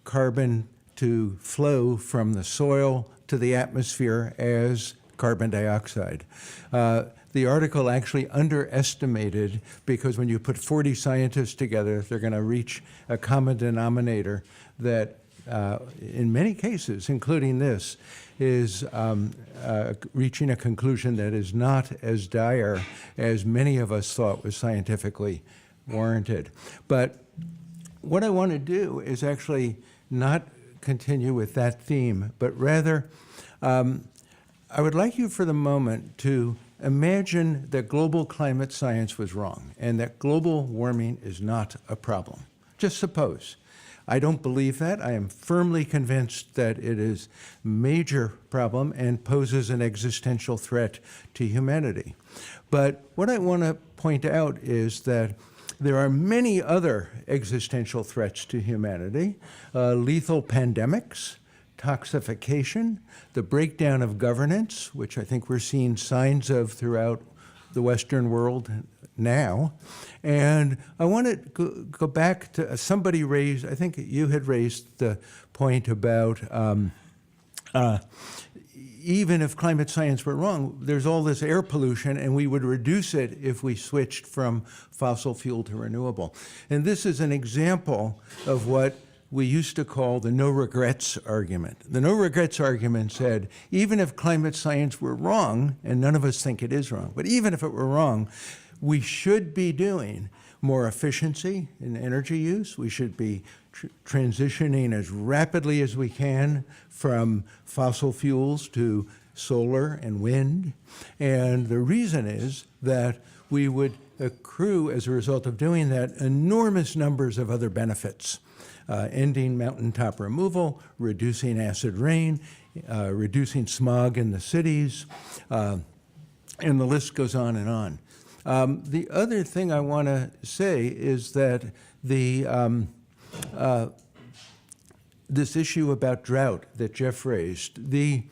Speaker 12: carbon to flow from the soil to the atmosphere as carbon dioxide. The article actually underestimated, because when you put 40 scientists together, they're going to reach a common denominator that in many cases, including this, is reaching a conclusion that is not as dire as many of us thought was scientifically warranted. But what I want to do is actually not continue with that theme, but rather I would like you for the moment to imagine that global climate science was wrong and that global warming is not a problem. Just suppose. I don't believe that. I am firmly convinced that it is a major problem and poses an existential threat to humanity. But what I want to point out is that there are many other existential threats to humanity: lethal pandemics, toxification, the breakdown of governance, which I think we're seeing signs of throughout the Western world now. And I want to go back to somebody raised, I think you had raised the point about even if climate science were wrong, there's all this air pollution, and we would reduce it if we switched from fossil fuel to renewable. And this is an example of what we used to call the no regrets argument. The no regrets argument said, even if climate science were wrong, and none of us think it is wrong, but even if it were wrong, we should be doing more efficiency in energy use. We should be transitioning as rapidly as we can from fossil fuels to solar and wind. And the reason is that we would accrue, as a result of doing that, enormous numbers of other benefits. Ending mountaintop removal, reducing acid rain, reducing smog in the cities, and the list goes on and on. The other thing I want to say is that this issue about drought that Jeff raised, we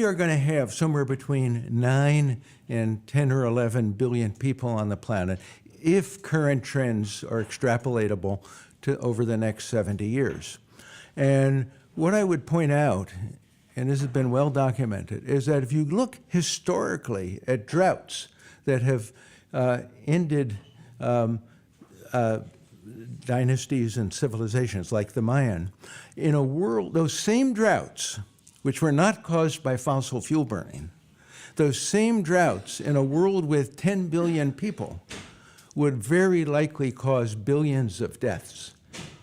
Speaker 12: are going to have somewhere between 9 and 10 or 11 billion people on the planet if current trends are extrapolatable to over the next 70 years. And what I would point out, and this has been well documented, is that if you look historically at droughts that have ended dynasties and civilizations like the Mayan, in a world, those same droughts, which were not caused by fossil fuel burning, those same droughts in a world with 10 billion people would very likely cause billions of deaths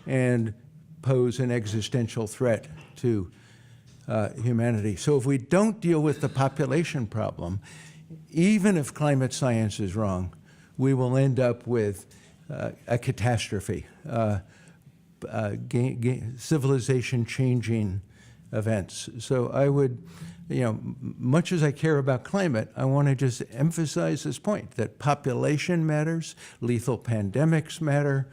Speaker 12: and pose an existential threat to humanity. So if we don't deal with the population problem, even if climate science is wrong, we will end up with a catastrophe, civilization-changing events. So I would, much as I care about climate, I want to just emphasize this point, that population matters, lethal pandemics matter,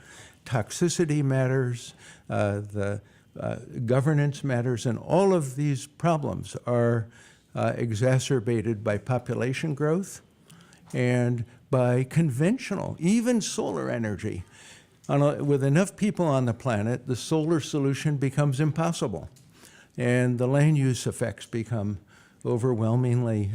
Speaker 12: toxicity matters, the governance matters, and all of these problems are exacerbated by population growth and by conventional, even solar energy. With enough people on the planet, the solar solution becomes impossible, and the land use effects become overwhelmingly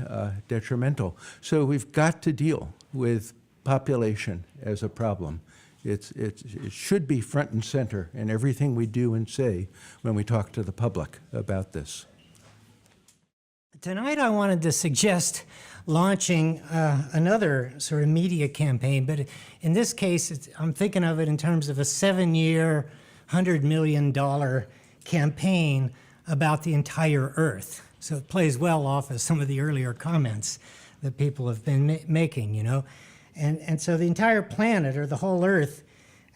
Speaker 12: detrimental. So we've got to deal with population as a problem. It should be front and center in everything we do and say when we talk to the public about this.
Speaker 13: Tonight I wanted to suggest launching another sort of media campaign, but in this case, I'm thinking of it in terms of a 7-year, $100 million campaign about the entire Earth. So it plays well off of some of the earlier comments that people have been making, And so the entire planet, or the whole Earth,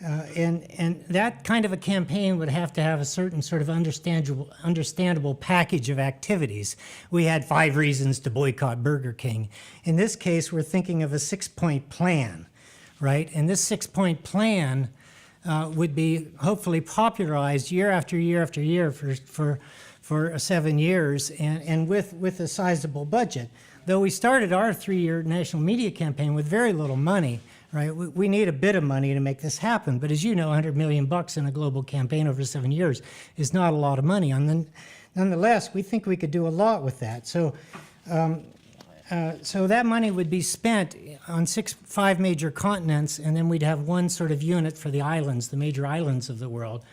Speaker 13: and that kind of a campaign would have to have a certain sort of understandable package of activities. We had 5 reasons to boycott Burger King. In this case, we're thinking of a 6-point plan, right? And this 6-point plan would be hopefully popularized year after year after year for 7 years, and with a sizable budget. Though we started our 3-year national media campaign with very little money, right? We need a bit of money to make this happen. But as you know, $100 million in a global campaign over 7 years is not a lot of money. And then, nonetheless, we think we could do a lot with that. So that money would be spent on 5 major continents, and then we'd have one sort of unit for the islands, the major islands of the world.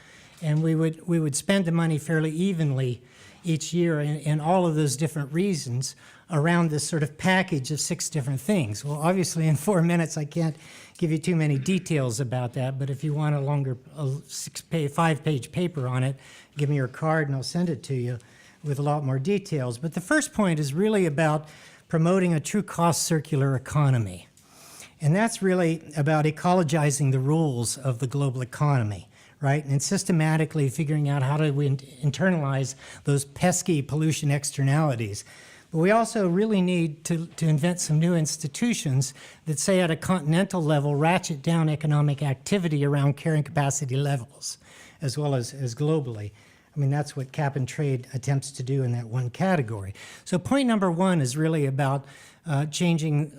Speaker 13: And we would spend the money fairly evenly each year in all of those different regions around this sort of package of 6 different things. Well, obviously in 4 minutes I can't give you too many details about that, but if you want a longer 5-page paper on it, give me your card and I'll send it to you with a lot more details. But the first point is really about promoting a true cost circular economy. And that's really about ecologizing the rules of the global economy, right? And systematically figuring out how do we internalize those pesky pollution externalities. But we also really need to invent some new institutions that, say, at a continental level, ratchet down economic activity around carrying capacity levels, as well as globally. I mean, that's what cap and trade attempts to do in that one category. So point number 1 is really about changing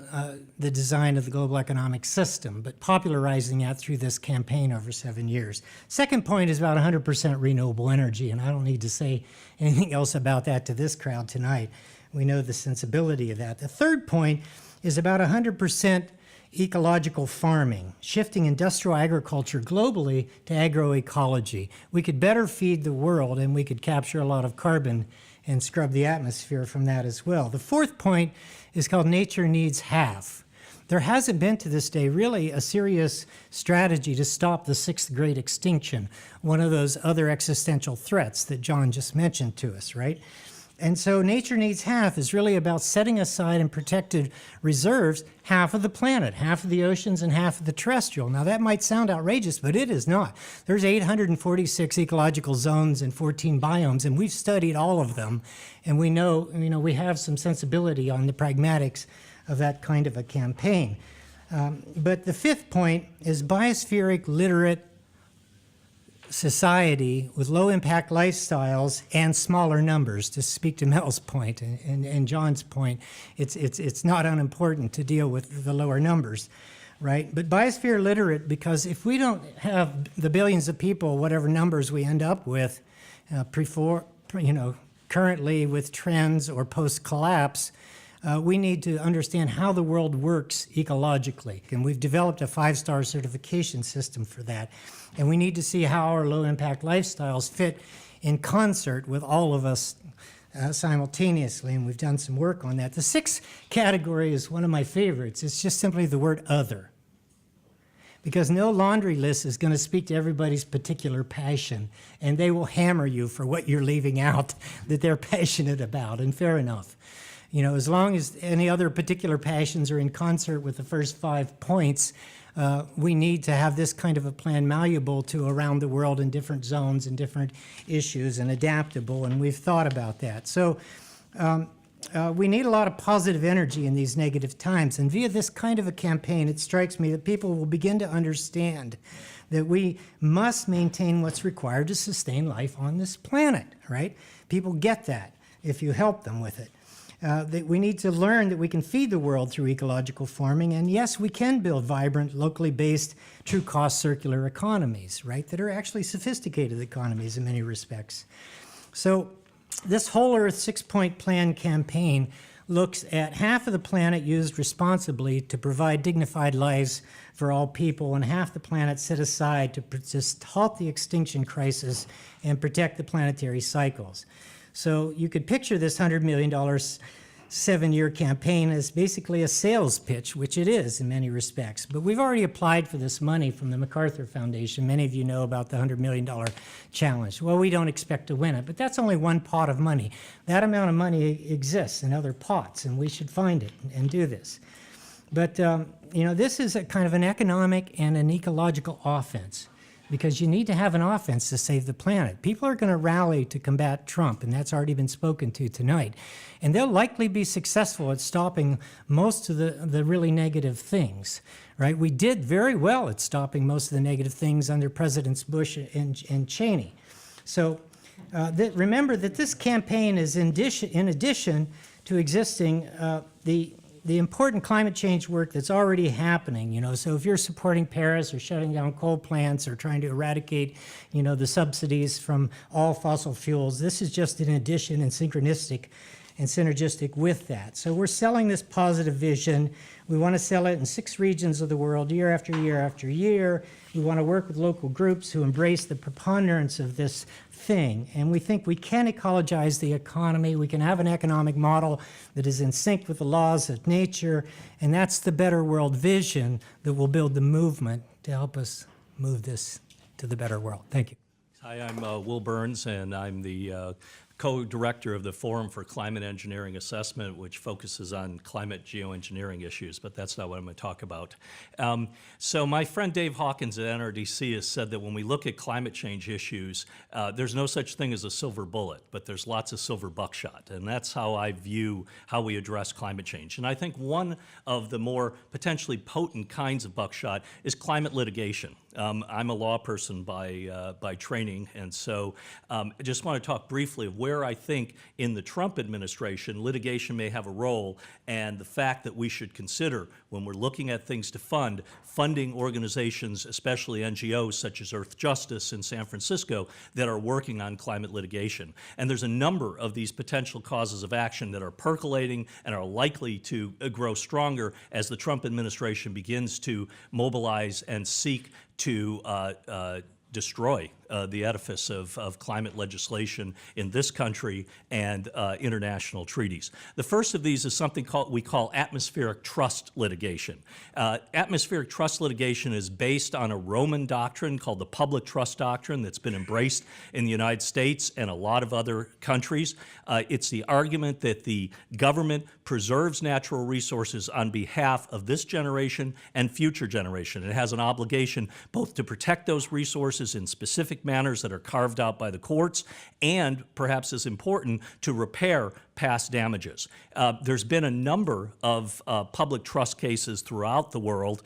Speaker 13: the design of the global economic system, but popularizing that through this campaign over 7 years. Second point is about 100% renewable energy, and I don't need to say anything else about that to this crowd tonight. We know the sensibility of that. The third point is about 100% ecological farming, shifting industrial agriculture globally to agroecology. We could better feed the world, and we could capture a lot of carbon and scrub the atmosphere from that as well. The fourth point is called nature needs half. There hasn't been to this day really a serious strategy to stop the 6th great extinction, one of those other existential threats that John just mentioned to us, right? And so nature needs half is really about setting aside in protected reserves half of the planet, half of the oceans and half of the terrestrial. Now that might sound outrageous, but it is not. There's 846 ecological zones and 14 biomes, and we've studied all of them. And we know, we have some sensibility on the pragmatics of that kind of a campaign. But the 5th point is biospheric literate society with low-impact lifestyles and smaller numbers. To speak to Mel's point and John's point, it's not unimportant to deal with the lower numbers, right? But biosphere literate, because if we don't have the billions of people, whatever numbers we end up with, currently with trends or post-collapse, we need to understand how the world works ecologically. And we've developed a 5-star certification system for that. And we need to see how our low-impact lifestyles fit in concert with all of us simultaneously, and we've done some work on that. The 6th category is one of my favorites. It's just simply the word other. Because no laundry list is going to speak to everybody's particular passion, and they will hammer you for what you're leaving out that they're passionate about, and fair enough. As long as any other particular passions are in concert with the first 5 points, we need to have this kind of a plan malleable to around the world in different zones and different issues and adaptable, and we've thought about that. So we need a lot of positive energy in these negative times, and via this kind of a campaign, it strikes me that people will begin to understand that we must maintain what's required to sustain life on this planet, right? People get that if you help them with it. That we need to learn that we can feed the world through ecological farming, and yes, we can build vibrant, locally based, true cost circular economies, right, that are actually sophisticated economies in many respects. So this Whole Earth 6-point plan campaign looks at half of the planet used responsibly to provide dignified lives for all people, and half the planet set aside to just halt the extinction crisis and protect the planetary cycles. So you could picture this $100 million 7-year campaign as basically a sales pitch, which it is in many respects. But we've already applied for this money from the MacArthur Foundation. Many of you know about the $100 million challenge. Well, we don't expect to win it, but that's only one pot of money. That amount of money exists in other pots, and we should find it and do this. But this is a kind of an economic and an ecological offense. because you need to have an offense to save the planet. People are going to rally to combat Trump, and that's already been spoken to tonight. And they'll likely be successful at stopping most of the really negative things, right? We did very well at stopping most of the negative things under Presidents Bush and Cheney. So remember that this campaign is in addition to existing the important climate change work that's already happening, you know. So if you're supporting Paris or shutting down coal plants or trying to eradicate, you know, the subsidies from all fossil fuels, this is just in addition and synergistic with that. So we're selling this positive vision. We want to sell it in 6 regions of the world year after year after year. We want to work with local groups who embrace the preponderance of this thing. And we think we can ecologize the economy. We can have an economic model that is in sync with the laws of nature. And that's the better world vision that will build the movement to help us move this to the better world. Thank you.
Speaker 14: Hi, I'm Will Burns, and I'm the co-director of the Forum for Climate Engineering Assessment, which focuses on climate geoengineering issues, but that's not what I'm going to talk about. So my friend Dave Hawkins at NRDC has said that when we look at climate change issues, there's no such thing as a silver bullet, but there's lots of silver buckshot, and that's how I view how we address climate change. And I think one of the more potentially potent kinds of buckshot is climate litigation. I'm a law person by training, and so I just want to talk briefly of where I think in the Trump administration litigation may have a role, and the fact that we should consider, when we're looking at things to fund, funding organizations, especially NGOs such as Earth Justice in San Francisco, that are working on climate litigation. And there's a number of these potential causes of action that are percolating and are likely to grow stronger as the Trump administration begins to mobilize and seek to destroy the edifice of climate legislation in this country and international treaties. The first of these is something we call atmospheric trust litigation. Atmospheric trust litigation is based on a Roman doctrine called the public trust doctrine that's been embraced in the United States and a lot of other countries. It's the argument that the government preserves natural resources on behalf of this generation and future generation. It has an obligation both to protect those resources in specific manners that are carved out by the courts, and perhaps as important, to repair past damages. There's been a number of public trust cases throughout the world,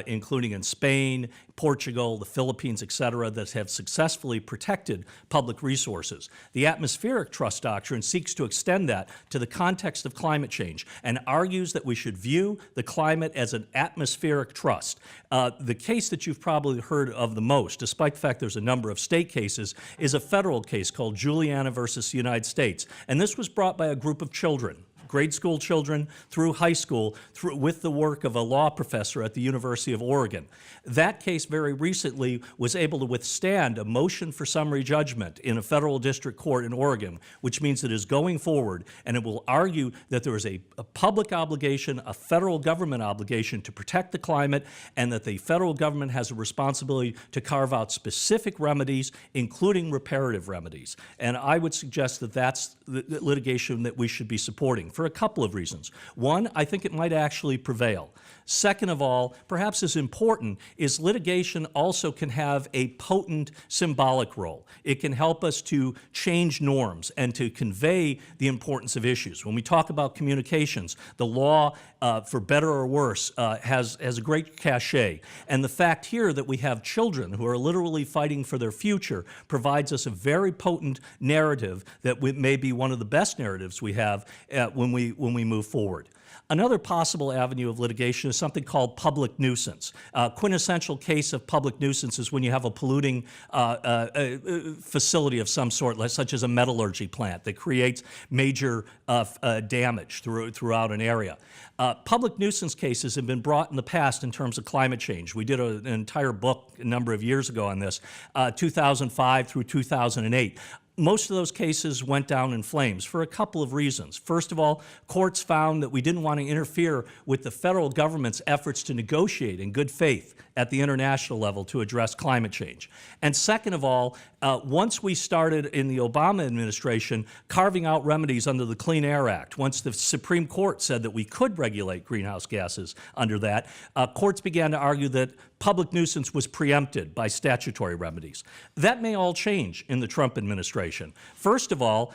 Speaker 14: including in Spain, Portugal, the Philippines, et cetera, that have successfully protected public resources. The atmospheric trust doctrine seeks to extend that to the context of climate change and argues that we should view the climate as an atmospheric trust. The case that you've probably heard of the most, despite the fact there's a number of state cases, is a federal case called Juliana versus the United States. And this was brought by a group of children, grade school children through high school, with the work of a law professor at the University of Oregon. That case very recently was able to withstand a motion for summary judgment in a federal district court in Oregon, which means it is going forward, and it will argue that there is a public obligation, a federal government obligation to protect the climate, and that the federal government has a responsibility to carve out specific remedies, including reparative remedies. And I would suggest that that's the litigation that we should be supporting, for a couple of reasons. One, I think it might actually prevail. Second of all, perhaps as important, is litigation also can have a potent symbolic role. It can help us to change norms and to convey the importance of issues. When we talk about communications, the law, for better or worse, has a great cachet. And the fact here that we have children who are literally fighting for their future provides us a very potent narrative that may be one of the best narratives we have when we move forward. Another possible avenue of litigation is something called public nuisance. Quintessential case of public nuisance is when you have a polluting facility of some sort, such as a metallurgy plant that creates major damage throughout an area. Public nuisance cases have been brought in the past in terms of climate change. We did an entire book a number of years ago on this, 2005 through 2008. most of those cases went down in flames for a couple of reasons. First of all, courts found that we didn't want to interfere with the federal government's efforts to negotiate in good faith at the international level to address climate change. And second of all, once we started in the Obama administration carving out remedies under the Clean Air Act, once the Supreme Court said that we could regulate greenhouse gases under that, courts began to argue that public nuisance was preempted by statutory remedies. That may all change in the Trump administration. First of all,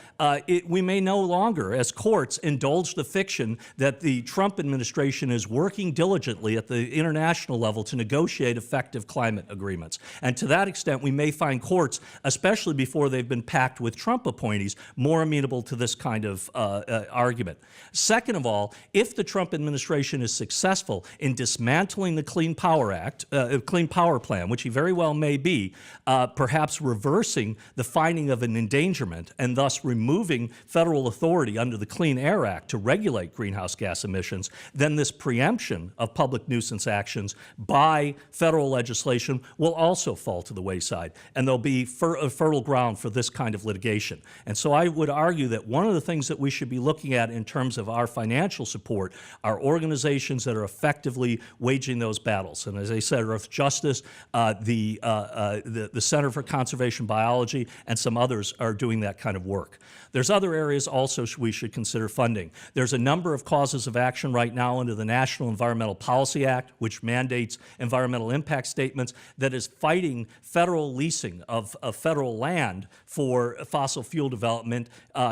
Speaker 14: we may no longer, as courts, indulge the fiction that the Trump administration is working diligently at the international level to negotiate effective climate agreements. And to that extent, we may find courts, especially before they've been packed with Trump appointees, more amenable to this kind of argument. Second of all, if the Trump administration is successful in dismantling the Clean Power Act, Clean Power Plan, which he very well may be, perhaps reversing the finding of an endangerment and thus removing federal authority under the Clean Air Act to regulate greenhouse gas emissions, then this preemption of public nuisance actions by federal legislation will also fall to the wayside, and there'll be fertile ground for this kind of litigation. And so I would argue that one of the things that we should be looking at in terms of our financial support are organizations that are effectively waging those battles. And as I said, Earth Justice, the Center for Conservation Biology, and some others are doing that kind of work. There's other areas also we should consider funding. There's a number of causes of action right now under the National Environmental Policy Act, which mandates environmental impact statements, that is fighting federal leasing of federal land for fossil fuel development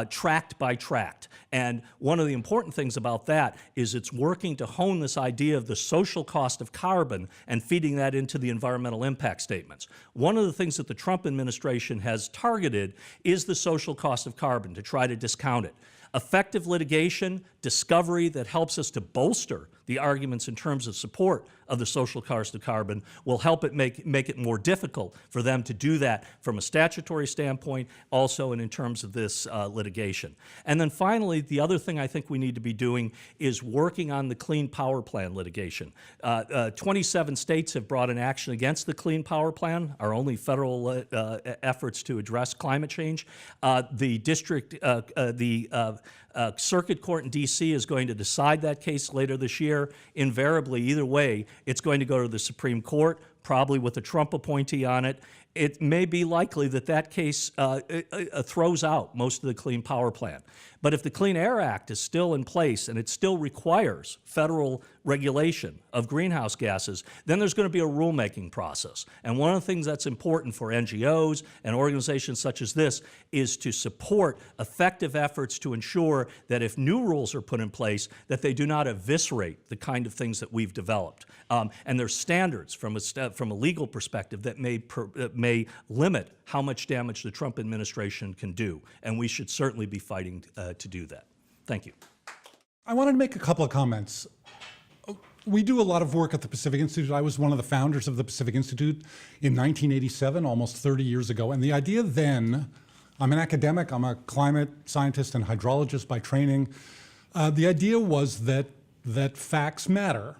Speaker 14: tract by tract. And one of the important things about that is it's working to hone this idea of the social cost of carbon and feeding that into the environmental impact statements. One of the things that the Trump administration has targeted is the social cost of carbon to try to discount it. Effective litigation, discovery that helps us to bolster the arguments in terms of support of the social cost of carbon will help it make it more difficult for them to do that from a statutory standpoint, also and in terms of this litigation. And then finally, the other thing I think we need to be doing is working on the Clean Power Plan litigation. 27 states have brought an action against the Clean Power Plan, our only federal efforts to address climate change. Circuit Court in D.C. is going to decide that case later this year. Invariably, either way, it's going to go to the Supreme Court, probably with a Trump appointee on it. It may be likely that that case throws out most of the Clean Power Plan. But if the Clean Air Act is still in place and it still requires federal regulation of greenhouse gases, then there's going to be a rulemaking process. And one of the things that's important for NGOs and organizations such as this is to support effective efforts to ensure that if new rules are put in place, that they do not eviscerate the kind of things that we've developed. And there's standards from a legal perspective that may limit how much damage the Trump administration can do. And we should certainly be fighting to do that. Thank you.
Speaker 15: I wanted to make a couple of comments. We do a lot of work at the Pacific Institute. I was one of the founders of the Pacific Institute in 1987, almost 30 years ago. And the idea then, I'm an academic, I'm a climate scientist and hydrologist by training. The idea was that facts matter,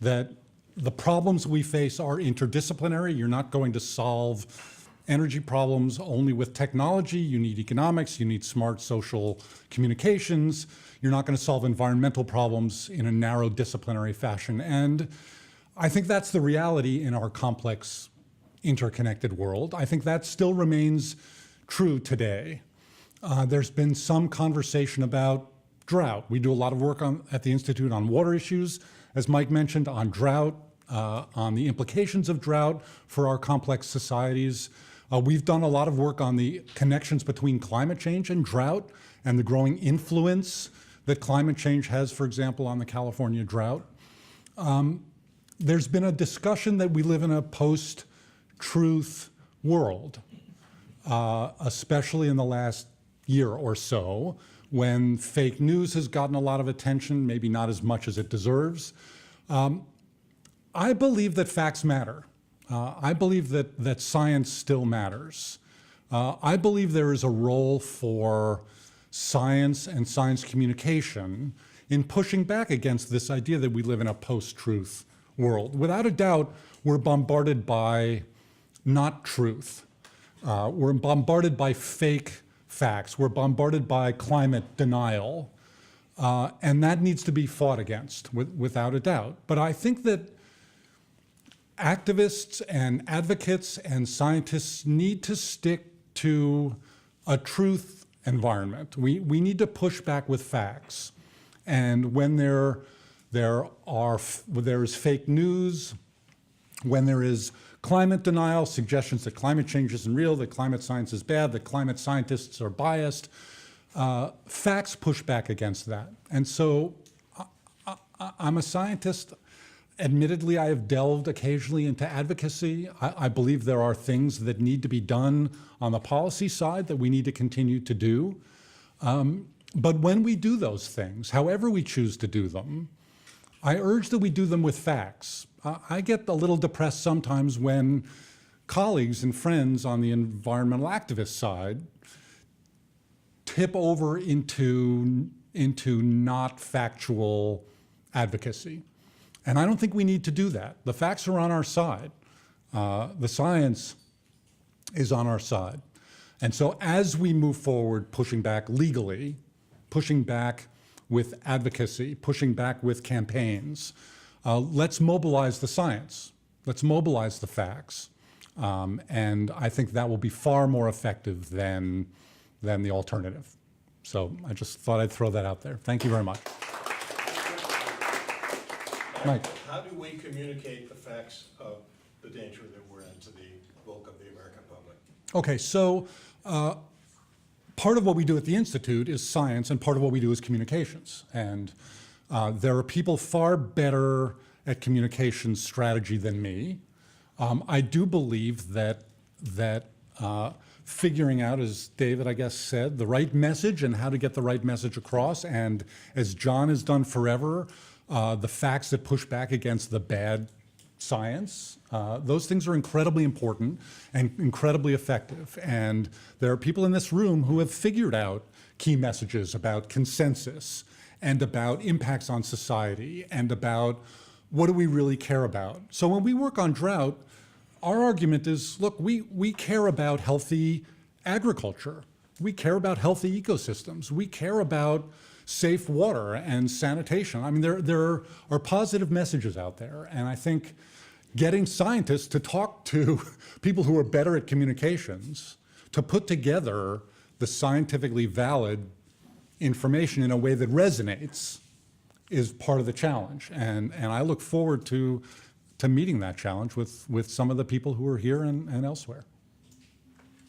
Speaker 15: that the problems we face are interdisciplinary. You're not going to solve energy problems only with technology. You need economics, you need smart social communications. You're not going to solve environmental problems in a narrow disciplinary fashion. And I think that's the reality in our complex, interconnected world. I think that still remains true today. There's been some conversation about drought. We do a lot of work at the Institute on water issues, as Mike mentioned, on drought, on the implications of drought for our complex societies. We've done a lot of work on the connections between climate change and drought and the growing influence that climate change has, for example, on the California drought. There's been a discussion that we live in a post-truth world, especially in the last year or so, when fake news has gotten a lot of attention, maybe not as much as it deserves. I believe that facts matter. I believe that science still matters. I believe there is a role for science and science communication in pushing back against this idea that we live in a post-truth world. Without a doubt, we're bombarded by not truth. We're bombarded by fake facts. We're bombarded by climate denial. And that needs to be fought against, without a doubt. But I think that activists and advocates and scientists need to stick to a truth environment. We need to push back with facts. And when there is fake news, when there is climate denial, suggestions that climate change isn't real, that climate science is bad, that climate scientists are biased, facts push back against that. And so I'm a scientist. Admittedly, I have delved occasionally into advocacy. I believe there are things that need to be done on the policy side that we need to continue to do. But when we do those things, however we choose to do them, I urge that we do them with facts. I get a little depressed sometimes when colleagues and friends on the environmental activist side tip over into not factual advocacy. And I don't think we need to do that. The facts are on our side. The science is on our side. And so as we move forward, pushing back legally, pushing back with advocacy, pushing back with campaigns, let's mobilize the science. Let's mobilize the facts. And I think that will be far more effective than the alternative. So I just thought I'd throw that out there. Thank you very much. Mike.
Speaker 1: How do we communicate the facts of the danger that we're in to the bulk of the American public?
Speaker 15: Okay, so part of what we do at the Institute is science, and part of what we do is communications. And there are people far better at communication strategy than me. I do believe that figuring out, as David, I guess, said, the right message and how to get the right message across, and as John has done forever, the facts that push back against the bad science, those things are incredibly important and incredibly effective. And there are people in this room who have figured out key messages about consensus and about impacts on society and about what do we really care about. So when we work on drought, our argument is, look, we care about healthy agriculture. We care about healthy ecosystems. We care about safe water and sanitation. I mean, there are positive messages out there. And I think getting scientists to talk to people who are better at communications, to put together the scientifically valid information in a way that resonates is part of the challenge. And I look forward to meeting that challenge with some of the people who are here and elsewhere.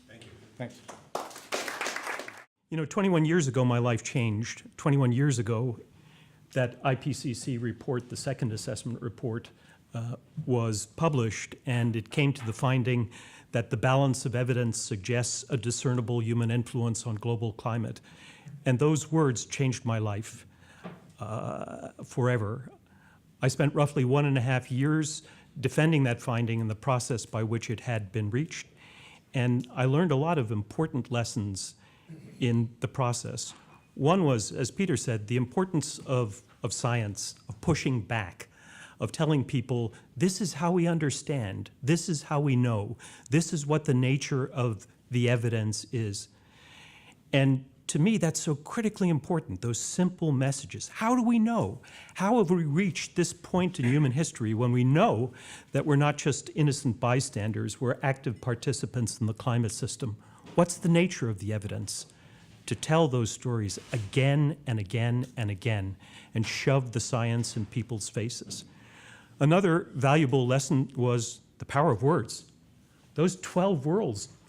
Speaker 1: Thank you.
Speaker 15: Thanks.
Speaker 16: You know, 21 years ago, my life changed. 21 years ago, that IPCC report, the second assessment report, was published, and it came to the finding that the balance of evidence suggests a discernible human influence on global climate. And those words changed my life forever. I spent roughly 1.5 years defending that finding and the process by which it had been reached. And I learned a lot of important lessons in the process. One was, as Peter said, the importance of science, of pushing back, of telling people, this is how we understand, this is how we know, this is what the nature of the evidence is. And to me, that's so critically important, those simple messages. How do we know? How have we reached this point in human history when we know that we're not just innocent bystanders, we're active participants in the climate system? What's the nature of the evidence? To tell those stories again and again and again and shove the science in people's faces. Another valuable lesson was the power of words. Those 12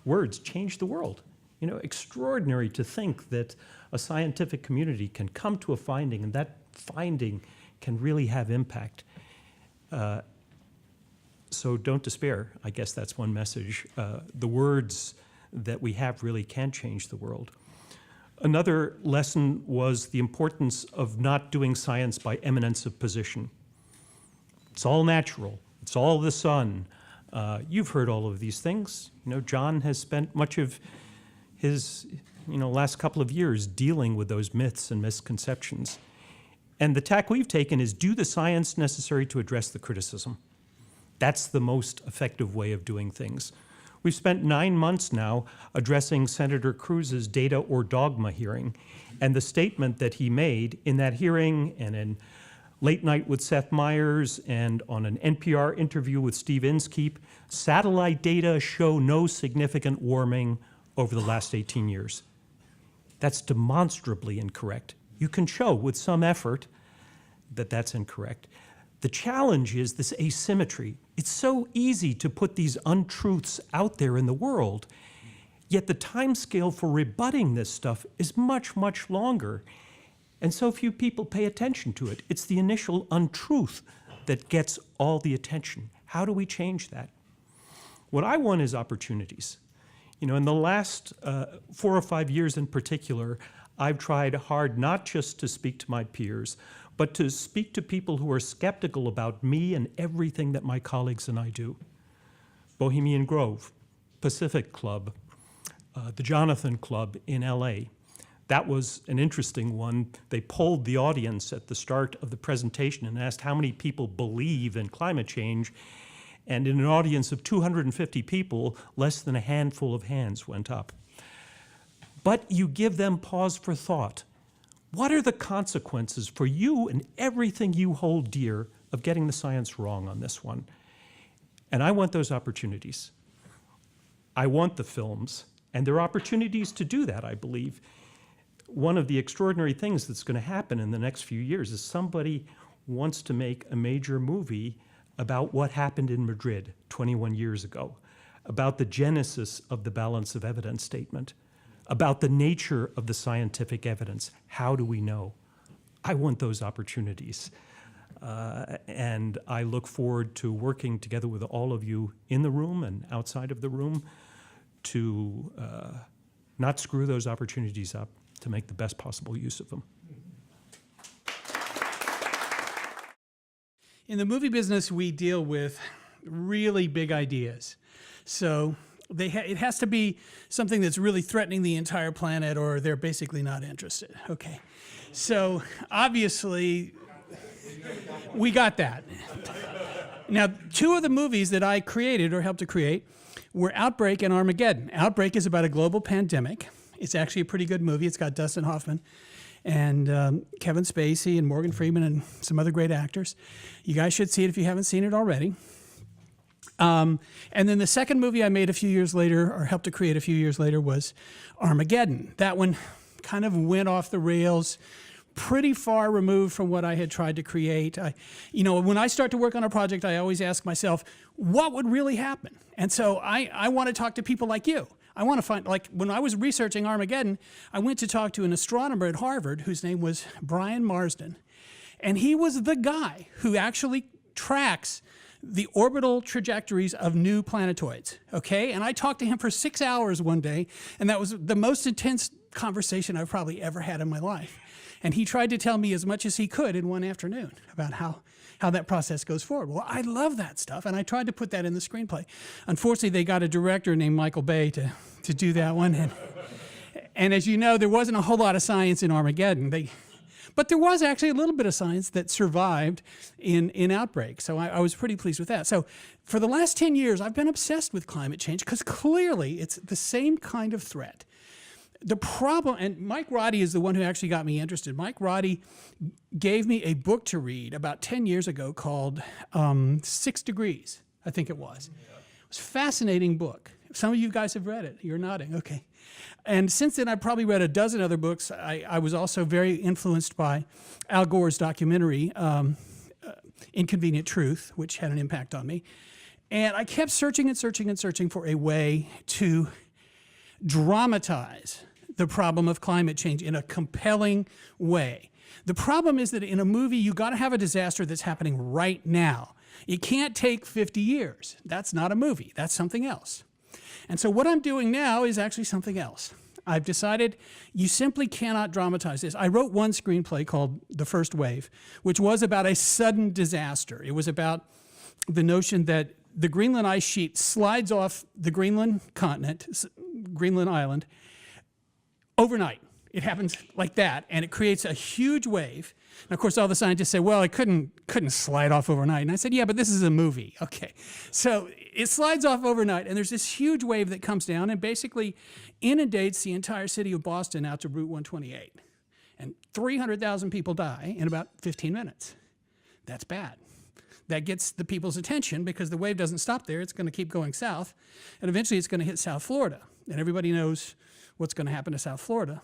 Speaker 16: words changed the world. You know, extraordinary to think that a scientific community can come to a finding and that finding can really have impact. So don't despair. I guess that's one message. The words that we have really can change the world. Another lesson was the importance of not doing science by eminence of position. It's all natural. It's all the sun. You've heard all of these things. You know, John has spent much of his last couple of years dealing with those myths and misconceptions. And the tack we've taken is do the science necessary to address the criticism. That's the most effective way of doing things. We've spent 9 months now addressing Senator Cruz's data or dogma hearing, and the statement that he made in that hearing and in Late Night with Seth Meyers and on an NPR interview with Steve Inskeep, satellite data show no significant warming over the last 18 years. That's demonstrably incorrect. You can show with some effort that that's incorrect. The challenge is this asymmetry. It's so easy to put these untruths out there in the world, yet the timescale for rebutting this stuff is much, much longer. And so few people pay attention to it. It's the initial untruth that gets all the attention. How do we change that? What I want is opportunities. You know, in the last 4 or 5 years in particular, I've tried hard not just to speak to my peers, but to speak to people who are skeptical about me and everything that my colleagues and I do. Bohemian Grove, Pacific Club, the Jonathan Club in LA. That was an interesting one. They polled the audience at the start of the presentation and asked how many people believe in climate change. And in an audience of 250 people, less than a handful of hands went up. But you give them pause for thought. What are the consequences for you and everything you hold dear of getting the science wrong on this one? And I want those opportunities. I want the films, and there are opportunities to do that, I believe. One of the extraordinary things that's going to happen in the next few years is somebody wants to make a major movie about what happened in Madrid 21 years ago, about the genesis of the balance of evidence statement, about the nature of the scientific evidence. How do we know? I want those opportunities. And I look forward to working together with all of you in the room and outside of the room to not screw those opportunities up, to make the best possible use of them.
Speaker 17: In the movie business, we deal with really big ideas. So it has to be something that's really threatening the entire planet, or they're basically not interested. Okay. So obviously, we got that. Now, 2 of the movies that I created or helped to create were Outbreak and Armageddon. Outbreak is about a global pandemic. It's actually a pretty good movie. It's got Dustin Hoffman and Kevin Spacey and Morgan Freeman and some other great actors. You guys should see it if you haven't seen it already. And then the second movie I made a few years later, or helped to create a few years later, was Armageddon. That one kind of went off the rails, pretty far removed from what I had tried to create. When I start to work on a project, I always ask myself, what would really happen? And so I want to talk to people like you. I want to find, like when I was researching Armageddon, I went to talk to an astronomer at Harvard whose name was Brian Marsden. And he was the guy who actually tracks the orbital trajectories of new planetoids, okay? And I talked to him for 6 hours one day, and that was the most intense conversation I've probably ever had in my life. And he tried to tell me as much as he could in one afternoon about how that process goes forward. Well, I love that stuff, and I tried to put that in the screenplay. Unfortunately, they got a director named Michael Bay to do that one. And as you know, there wasn't a whole lot of science in Armageddon. But there was actually a little bit of science that survived in Outbreak, so I was pretty pleased with that. So for the last 10 years, I've been obsessed with climate change because clearly it's the same kind of threat. The problem, and Mike Roddy is the one who actually got me interested. Mike Roddy gave me a book to read about 10 years ago called 6 Degrees, I think it was. It was a fascinating book. Some of you guys have read it. You're nodding. Okay. And since then, I've probably read a dozen other books. I was also very influenced by Al Gore's documentary, Inconvenient Truth, which had an impact on me. And I kept searching and searching and searching for a way to dramatize the problem of climate change in a compelling way. The problem is that in a movie, you got to have a disaster that's happening right now. It can't take 50 years. That's not a movie. That's something else. And so what I'm doing now is actually something else. I've decided you simply cannot dramatize this. I wrote one screenplay called The First Wave, which was about a sudden disaster. It was about the notion that the Greenland ice sheet slides off the Greenland continent, Greenland island, overnight. it happens like that, and it creates a huge wave. And of course, all the scientists say, well, it couldn't slide off overnight. And I said, yeah, but this is a movie. Okay. So it slides off overnight, and there's this huge wave that comes down and basically inundates the entire city of Boston out to Route 128. And 300,000 people die in about 15 minutes. That's bad. That gets the people's attention because the wave doesn't stop there. It's going to keep going south, and eventually it's going to hit South Florida. And everybody knows what's going to happen to South Florida.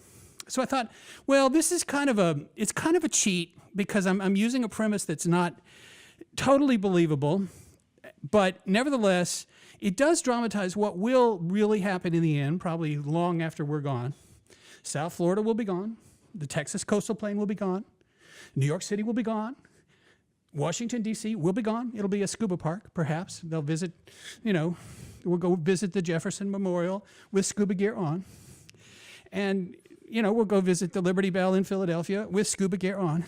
Speaker 17: So I thought, well, this is kind of a cheat because I'm using a premise that's not totally believable, but nevertheless, it does dramatize what will really happen in the end, probably long after we're gone. South Florida will be gone. The Texas coastal plain will be gone. New York City will be gone. Washington, D.C. will be gone. It'll be a scuba park, perhaps. They'll visit, we'll go visit the Jefferson Memorial with scuba gear on. And, we'll go visit the Liberty Bell in Philadelphia with scuba gear on.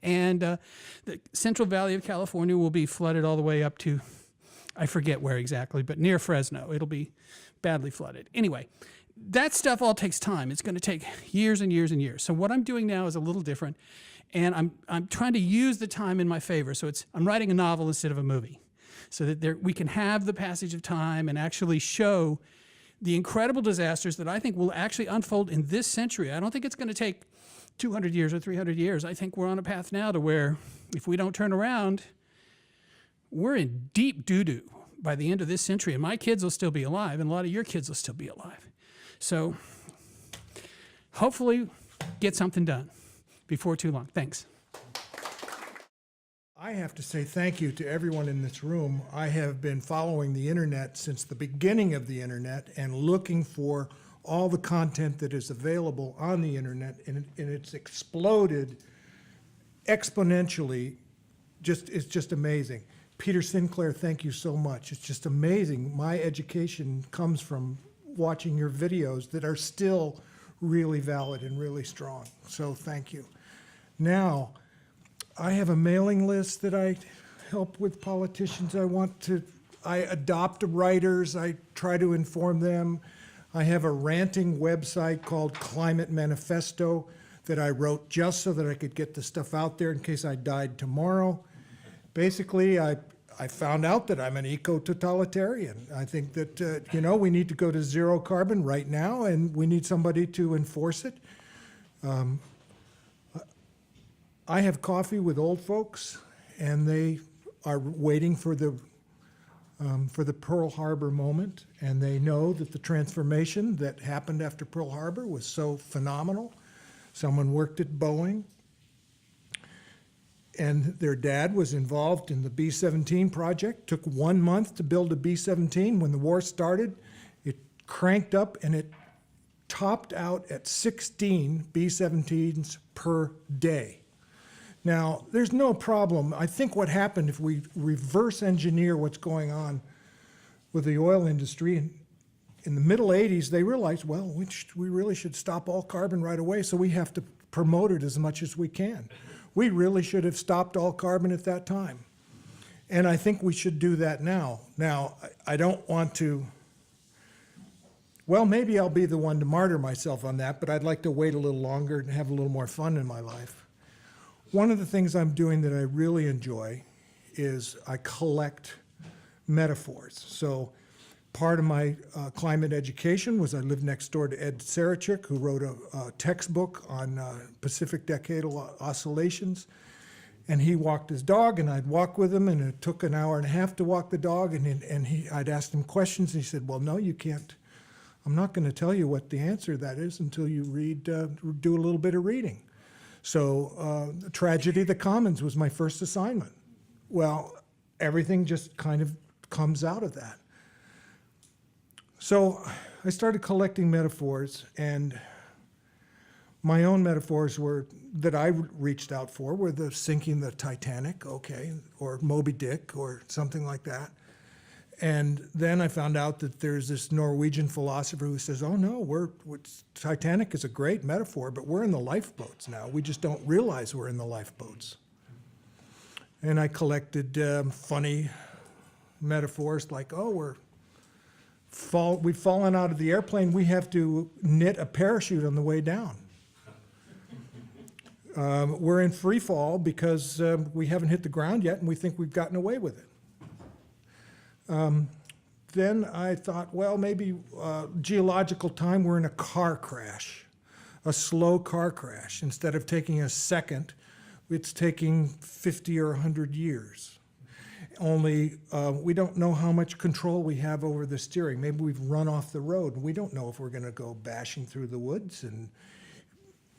Speaker 17: And the Central Valley of California will be flooded all the way up to, I forget where exactly, but near Fresno. It'll be badly flooded. Anyway, that stuff all takes time. It's going to take years and years and years. So what I'm doing now is a little different. And I'm trying to use the time in my favor. So I'm writing a novel instead of a movie so that we can have the passage of time and actually show the incredible disasters that I think will actually unfold in this century. I don't think it's going to take 200 years or 300 years. I think we're on a path now to where if we don't turn around, we're in deep doo-doo by the end of this century. And my kids will still be alive, and a lot of your kids will still be alive. So hopefully get something done before too long. Thanks.
Speaker 4: I have to say thank you to everyone in this room. I have been following the internet since the beginning of the internet and looking for all the content that is available on the internet, and it's exploded exponentially. It's just amazing. Peter Sinclair, thank you so much. It's just amazing. My education comes from watching your videos that are still really valid and really strong. So thank you. Now, I have a mailing list that I help with politicians. I adopt writers. I try to inform them. I have a ranting website called Climate Manifesto that I wrote just so that I could get the stuff out there in case I died tomorrow. Basically, I found out that I'm an eco-totalitarian. I think that, we need to go to zero carbon right now, and we need somebody to enforce it. I have coffee with old folks, and they are waiting for the Pearl Harbor moment, and they know that the transformation that happened after Pearl Harbor was so phenomenal. Someone worked at Boeing, and their dad was involved in the B-17 project. Took 1 month to build a B-17. When the war started, it cranked up, and it topped out at 16 B-17s per day. Now, there's no problem. I think what happened, if we reverse engineer what's going on with the oil industry, in the middle 80s, they realized, well, we really should stop all carbon right away, so we have to promote it as much as we can. We really should have stopped all carbon at that time. And I think we should do that now. Now, I don't want to, well, maybe I'll be the one to martyr myself on that, but I'd like to wait a little longer and have a little more fun in my life. One of the things I'm doing that I really enjoy is I collect metaphors. So part of my climate education was I lived next door to Ed Sarachik, who wrote a textbook on Pacific Decadal Oscillations. And he walked his dog, and I'd walk with him, and it took an hour and a half to walk the dog. I'd ask him questions, and he said, well, no, you can't. I'm not going to tell you what the answer to that is until you do a little bit of reading. So Tragedy of the Commons was my first assignment. Well, everything just kind of comes out of that. So I started collecting metaphors, and my own metaphors that I reached out for were the sinking the Titanic, okay, or Moby Dick or something like that. And then I found out that there's this Norwegian philosopher who says, oh no, Titanic is a great metaphor, but we're in the lifeboats now. We just don't realize we're in the lifeboats. And I collected funny metaphors like, oh, we've fallen out of the airplane, we have to knit a parachute on the way down. We're in free fall because we haven't hit the ground yet and we think we've gotten away with it. Then I thought, well, maybe geological time, we're in a car crash, a slow car crash. Instead of taking a second, it's taking 50 or 100 years. Only we don't know how much control we have over the steering. Maybe we've run off the road. We don't know if we're going to go bashing through the woods and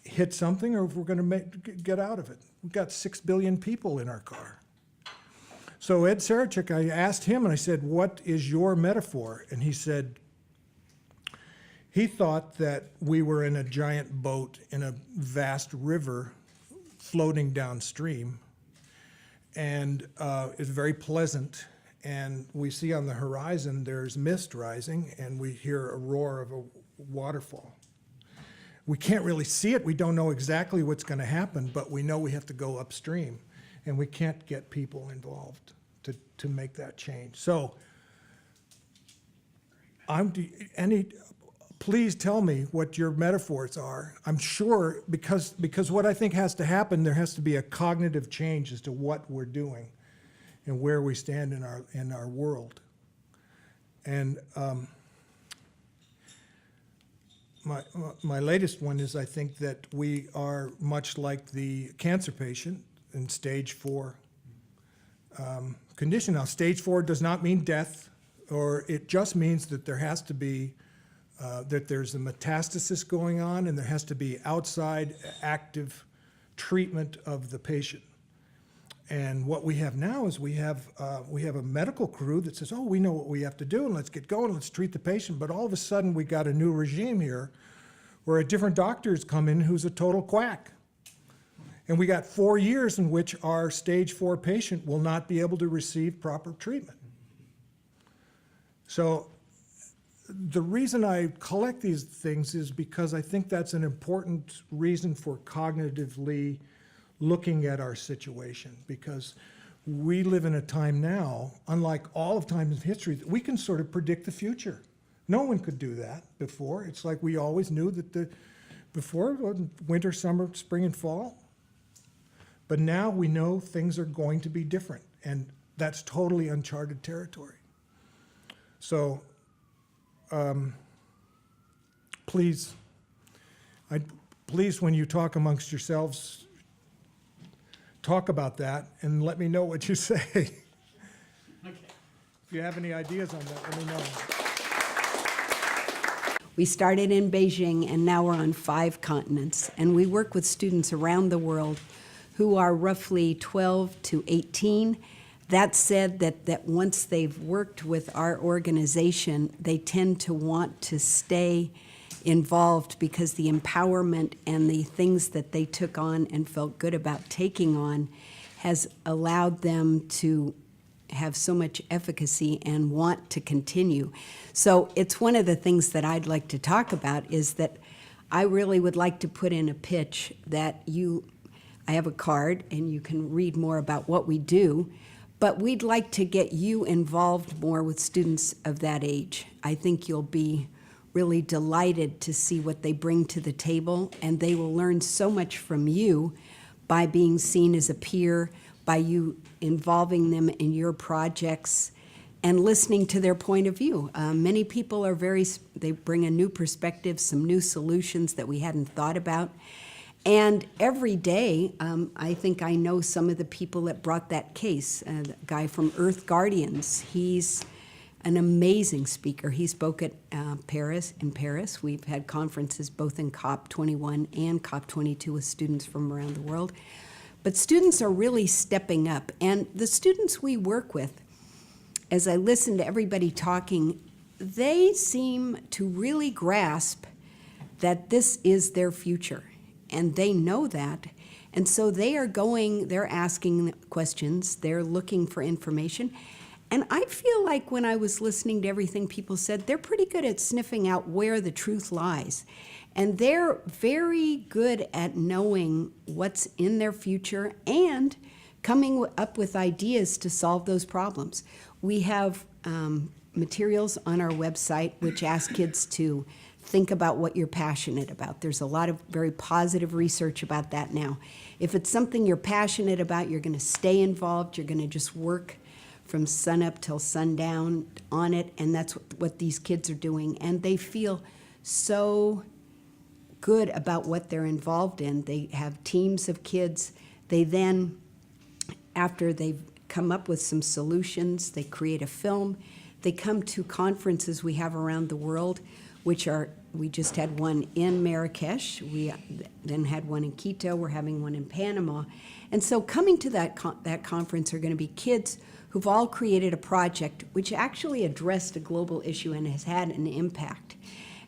Speaker 4: hit something or if we're going to get out of it. We've got 6 billion people in our car. So Ed Sarachik, I asked him and I said, what is your metaphor? And he said, he thought that we were in a giant boat in a vast river floating downstream. And it's very pleasant. And we see on the horizon there's mist rising and we hear a roar of a waterfall. We can't really see it. We don't know exactly what's going to happen, but we know we have to go upstream. And we can't get people involved to make that change. So please tell me what your metaphors are. I'm sure, because what I think has to happen, there has to be a cognitive change as to what we're doing and where we stand in our world. And my latest one is I think that we are much like the cancer patient in stage 4 condition. Now, stage 4 does not mean death, or it just means that there has to be, that there's a metastasis going on and there has to be outside active treatment of the patient. And what we have now is we have a medical crew that says, oh, we know what we have to do and let's get going, let's treat the patient. But all of a sudden we got a new regime here where a different doctor's come in who's a total quack. And we got 4 years in which our stage 4 patient will not be able to receive proper treatment. So the reason I collect these things is because I think that's an important reason for cognitively looking at our situation, because we live in a time now, unlike all of times in history, that we can sort of predict the future. No one could do that before. It's like we always knew that before, winter, summer, spring, and fall. But now we know things are going to be different, and that's totally uncharted territory. So please, when you talk amongst yourselves, talk about that and let me know what you say. Okay. If you have any ideas on that, let me know.
Speaker 18: We started in Beijing and now we're on 5 continents, and we work with students around the world who are roughly 12 to 18. That said, that once they've worked with our organization, they tend to want to stay involved because the empowerment and the things that they took on and felt good about taking on has allowed them to have so much efficacy and want to continue. So it's one of the things that I'd like to talk about is that I really would like to put in a pitch that I have a card and you can read more about what we do, but we'd like to get you involved more with students of that age. I think you'll be really delighted to see what they bring to the table, and they will learn so much from you by being seen as a peer, by you involving them in your projects and listening to their point of view. Many people are they bring a new perspective, some new solutions that we hadn't thought about. And every day, I think I know some of the people that brought that case. The guy from Earth Guardians, he's an amazing speaker. He spoke at Paris. We've had conferences both in COP21 and COP22 with students from around the world. But students are really stepping up. And the students we work with, as I listen to everybody talking, they seem to really grasp that this is their future. And they know that. And so they're asking questions, they're looking for information. And I feel like when I was listening to everything people said, they're pretty good at sniffing out where the truth lies. And they're very good at knowing what's in their future and coming up with ideas to solve those problems. We have materials on our website which ask kids to think about what you're passionate about. There's a lot of very positive research about that now. If it's something you're passionate about, you're going to stay involved, you're going to just work from sunup till sundown on it, and that's what these kids are doing. And they feel so good about what they're involved in. They have teams of kids. They then, after they've come up with some solutions, they create a film. They come to conferences we have around the world, which are, we just had one in Marrakesh. We then had one in Quito. We're having one in Panama. And so coming to that conference are going to be kids who've all created a project which actually addressed a global issue and has had an impact.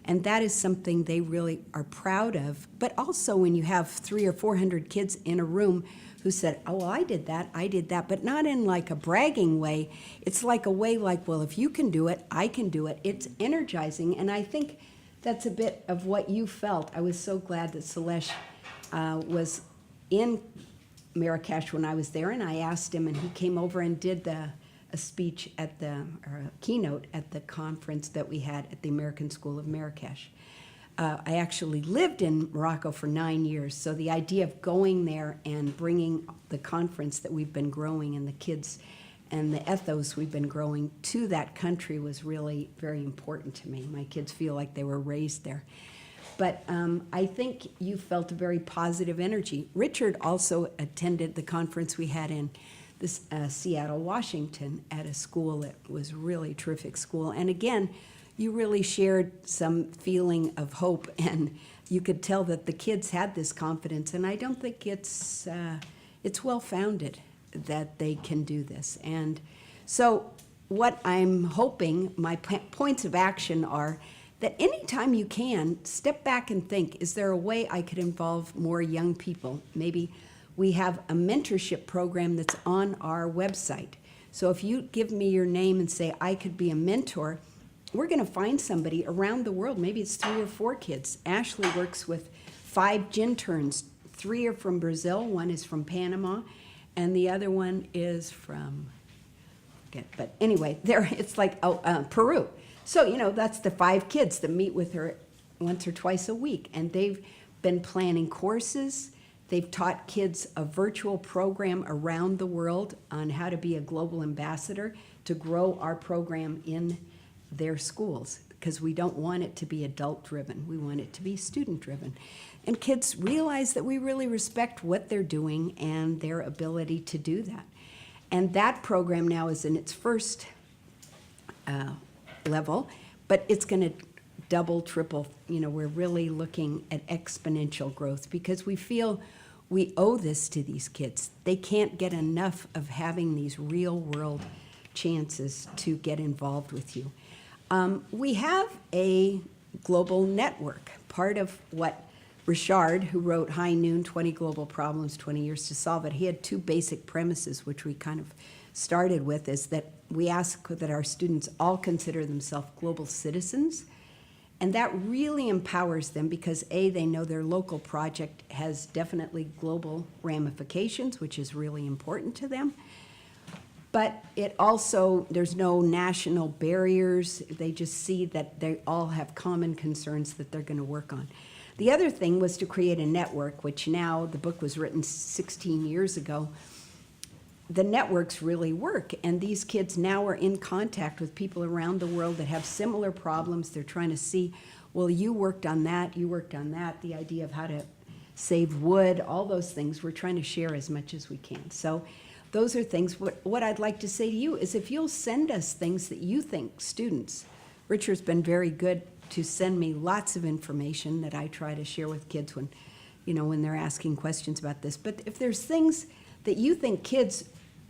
Speaker 18: And that is something they really are proud of. But also when you have 300 or 400 kids in a room who said, oh, I did that, but not in like a bragging way. It's like a way like, well, if you can do it, I can do it. It's energizing, and I think that's a bit of what you felt. I was so glad that Salesh was in Marrakesh when I was there, and I asked him, and he came over and did a speech or a keynote at the conference that we had at the American School of Marrakesh. I actually lived in Morocco for 9 years, so the idea of going there and bringing the conference that we've been growing and the kids and the ethos we've been growing to that country was really very important to me. My kids feel like they were raised there. But I think you felt a very positive energy. Richard also attended the conference we had in this, Seattle, Washington, at a school that was really a terrific school. And again, you really shared some feeling of hope, and you could tell that the kids had this confidence, and I don't think it's well-founded that they can do this. And so what I'm hoping, my points of action are that anytime you can, step back and think, is there a way I could involve more young people? Maybe we have a mentorship program that's on our website. So if you give me your name and say, I could be a mentor, we're going to find somebody around the world. Maybe it's 3 or 4 kids. Ashley works with 5 gin turns. 3 are from Brazil, 1 is from Panama, and the other one is from, but anyway, it's like Peru. So, that's the 5 kids that meet with her once or twice a week, and they've been planning courses. They've taught kids a virtual program around the world on how to be a global ambassador to grow our program in their schools, because we don't want it to be adult-driven. We want it to be student-driven. And kids realize that we really respect what they're doing and their ability to do that. And that program now is in its first level, but it's going to double, triple. We're really looking at exponential growth because we feel we owe this to these kids. They can't get enough of having these real-world chances to get involved with you. We have a global network. Part of what Richard, who wrote High Noon, 20 Global Problems, 20 Years to Solve It, he had 2 basic premises, which we kind of started with, is that we ask that our students all consider themselves global citizens. And that really empowers them because, A, they know their local project has definitely global ramifications, which is really important to them. But it also, there's no national barriers. They just see that they all have common concerns that they're going to work on. The other thing was to create a network, which now, the book was written 16 years ago. The networks really work, and these kids now are in contact with people around the world that have similar problems. They're trying to see, well, you worked on that, the idea of how to save wood, all those things. We're trying to share as much as we can. So those are things. What I'd like to say to you is if you'll send us things that you think students, Richard's been very good to send me lots of information that I try to share with kids when they're asking questions about this. But if there's things that you think kids,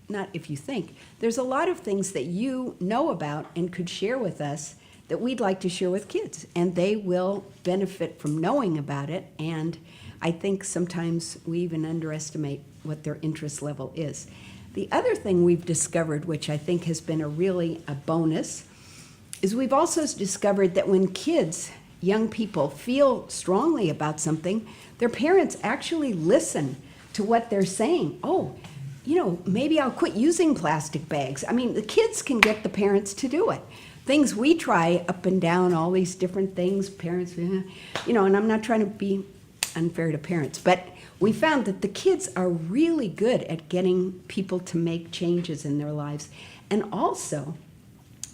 Speaker 18: not if you think, there's a lot of things that you know about and could share with us that we'd like to share with kids, and they will benefit from knowing about it. And I think sometimes we even underestimate what their interest level is. The other thing we've discovered, which I think has been a bonus, is we've also discovered that when kids, young people, feel strongly about something, their parents actually listen to what they're saying. Oh, maybe I'll quit using plastic bags. I mean, the kids can get the parents to do it. things we try up and down, all these different things, parents, and I'm not trying to be unfair to parents, but we found that the kids are really good at getting people to make changes in their lives. And also,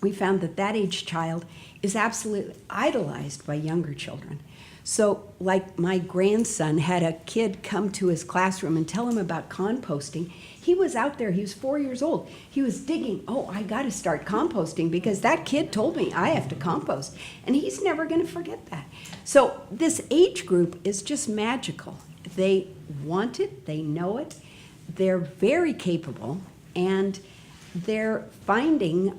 Speaker 18: we found that that age child is absolutely idolized by younger children. So, like my grandson had a kid come to his classroom and tell him about composting. He was out there, he was 4 years old. He was digging, I got to start composting because that kid told me I have to compost. And he's never going to forget that. So, this age group is just magical. They want it, they know it, they're very capable, and they're finding,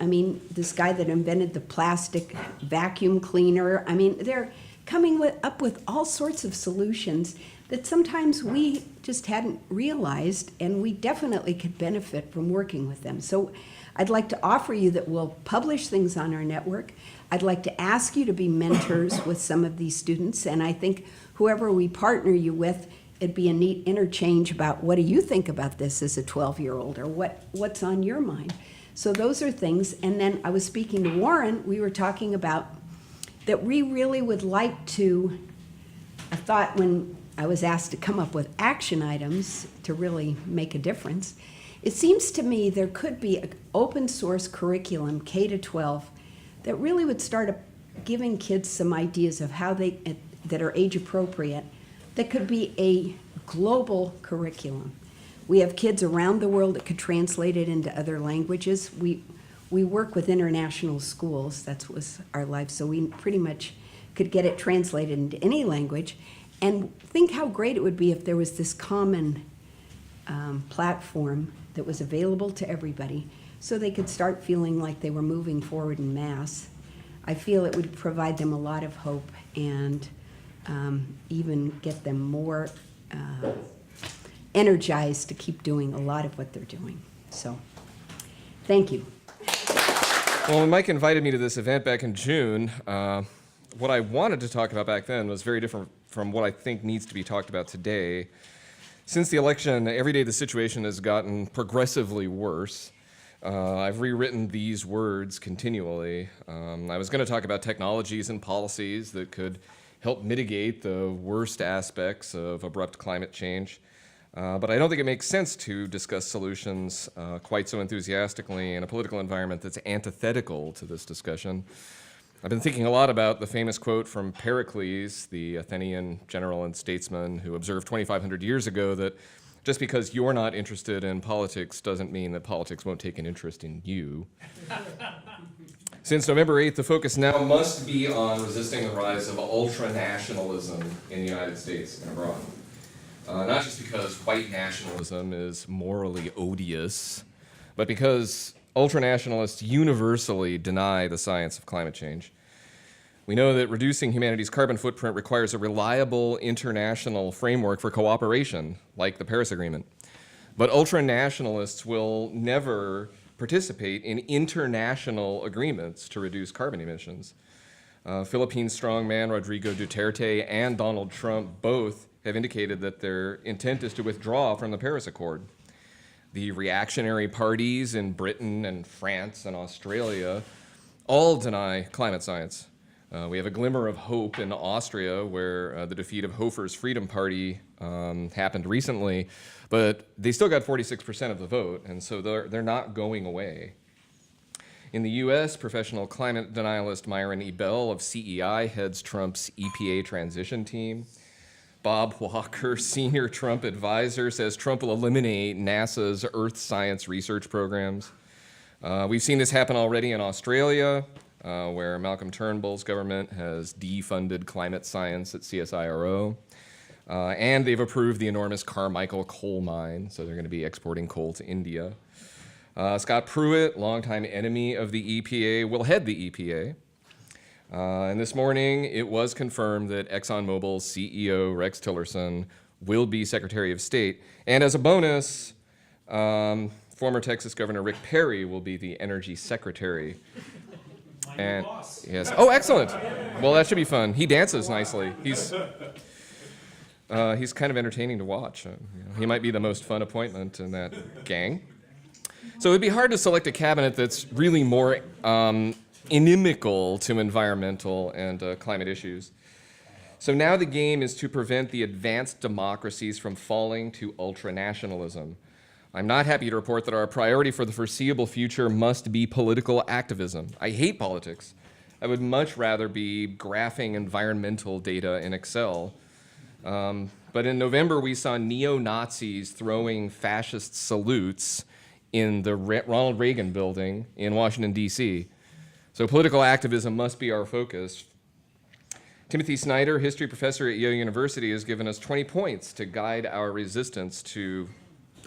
Speaker 18: this guy that invented the plastic vacuum cleaner, they're coming up with all sorts of solutions that sometimes we just hadn't realized, and we definitely could benefit from working with them. So I'd like to offer you that we'll publish things on our network. I'd like to ask you to be mentors with some of these students, and I think whoever we partner you with, it'd be a neat interchange about what do you think about this as a 12-year-old, or what's on your mind. So those are things. And then I was speaking to Warren, we were talking about that we really would like to, I thought when I was asked to come up with action items to really make a difference, it seems to me there could be an open source curriculum, K to 12, that really would start giving kids some ideas of how that are age appropriate, that could be a global curriculum. We have kids around the world that could translate it into other languages. We work with international schools, that was our life, so we pretty much could get it translated into any language. And think how great it would be if there was this common platform that was available to everybody so they could start feeling like they were moving forward in mass. I feel it would provide them a lot of hope and even get them more energized to keep doing a lot of what they're doing. So, thank you.
Speaker 19: Well, when Mike invited me to this event back in June, what I wanted to talk about back then was very different from what I think needs to be talked about today. Since the election, every day the situation has gotten progressively worse. I've rewritten these words continually. I was going to talk about technologies and policies that could help mitigate the worst aspects of abrupt climate change. But I don't think it makes sense to discuss solutions quite so enthusiastically in a political environment that's antithetical to this discussion. I've been thinking a lot about the famous quote from Pericles, the Athenian general and statesman who observed 2,500 years ago that just because you're not interested in politics doesn't mean that politics won't take an interest in you. Since November 8th, the focus now must be on resisting the rise of ultranationalism in the United States and abroad. Not just because white nationalism is morally odious, but because ultranationalists universally deny the science of climate change. We know that reducing humanity's carbon footprint requires a reliable international framework for cooperation, like the Paris Agreement. But ultranationalists will never participate in international agreements to reduce carbon emissions. Philippine strongman Rodrigo Duterte and Donald Trump both have indicated that their intent is to withdraw from the Paris Accord. The reactionary parties in Britain and France and Australia all deny climate science. We have a glimmer of hope in Austria, where the defeat of Hofer's Freedom Party happened recently, but they still got 46% of the vote, and so they're not going away. In the US, professional climate denialist Myron Ebell of CEI heads Trump's EPA transition team. Bob Walker, senior Trump advisor, says Trump will eliminate NASA's Earth science research programs. We've seen this happen already in Australia, where Malcolm Turnbull's government has defunded climate science at CSIRO. And they've approved the enormous Carmichael coal mine, so they're going to be exporting coal to India. Scott Pruitt, longtime enemy of the EPA, will head the EPA. And this morning, it was confirmed that ExxonMobil's CEO, Rex Tillerson, will be Secretary of State. And as a bonus, former Texas Governor Rick Perry will be the Energy Secretary. And yes. Oh, excellent. Well, that should be fun. He dances nicely. He's kind of entertaining to watch. He might be the most fun appointment in that gang. So it'd be hard to select a cabinet that's really more inimical to environmental and climate issues. So now the game is to prevent the advanced democracies from falling to ultranationalism. I'm not happy to report that our priority for the foreseeable future must be political activism. I hate politics. I would much rather be graphing environmental data in Excel. But in November, we saw neo-Nazis throwing fascist salutes in the Ronald Reagan building in Washington, D.C. So political activism must be our focus. Timothy Snyder, history professor at Yale University, has given us 20 points to guide our resistance to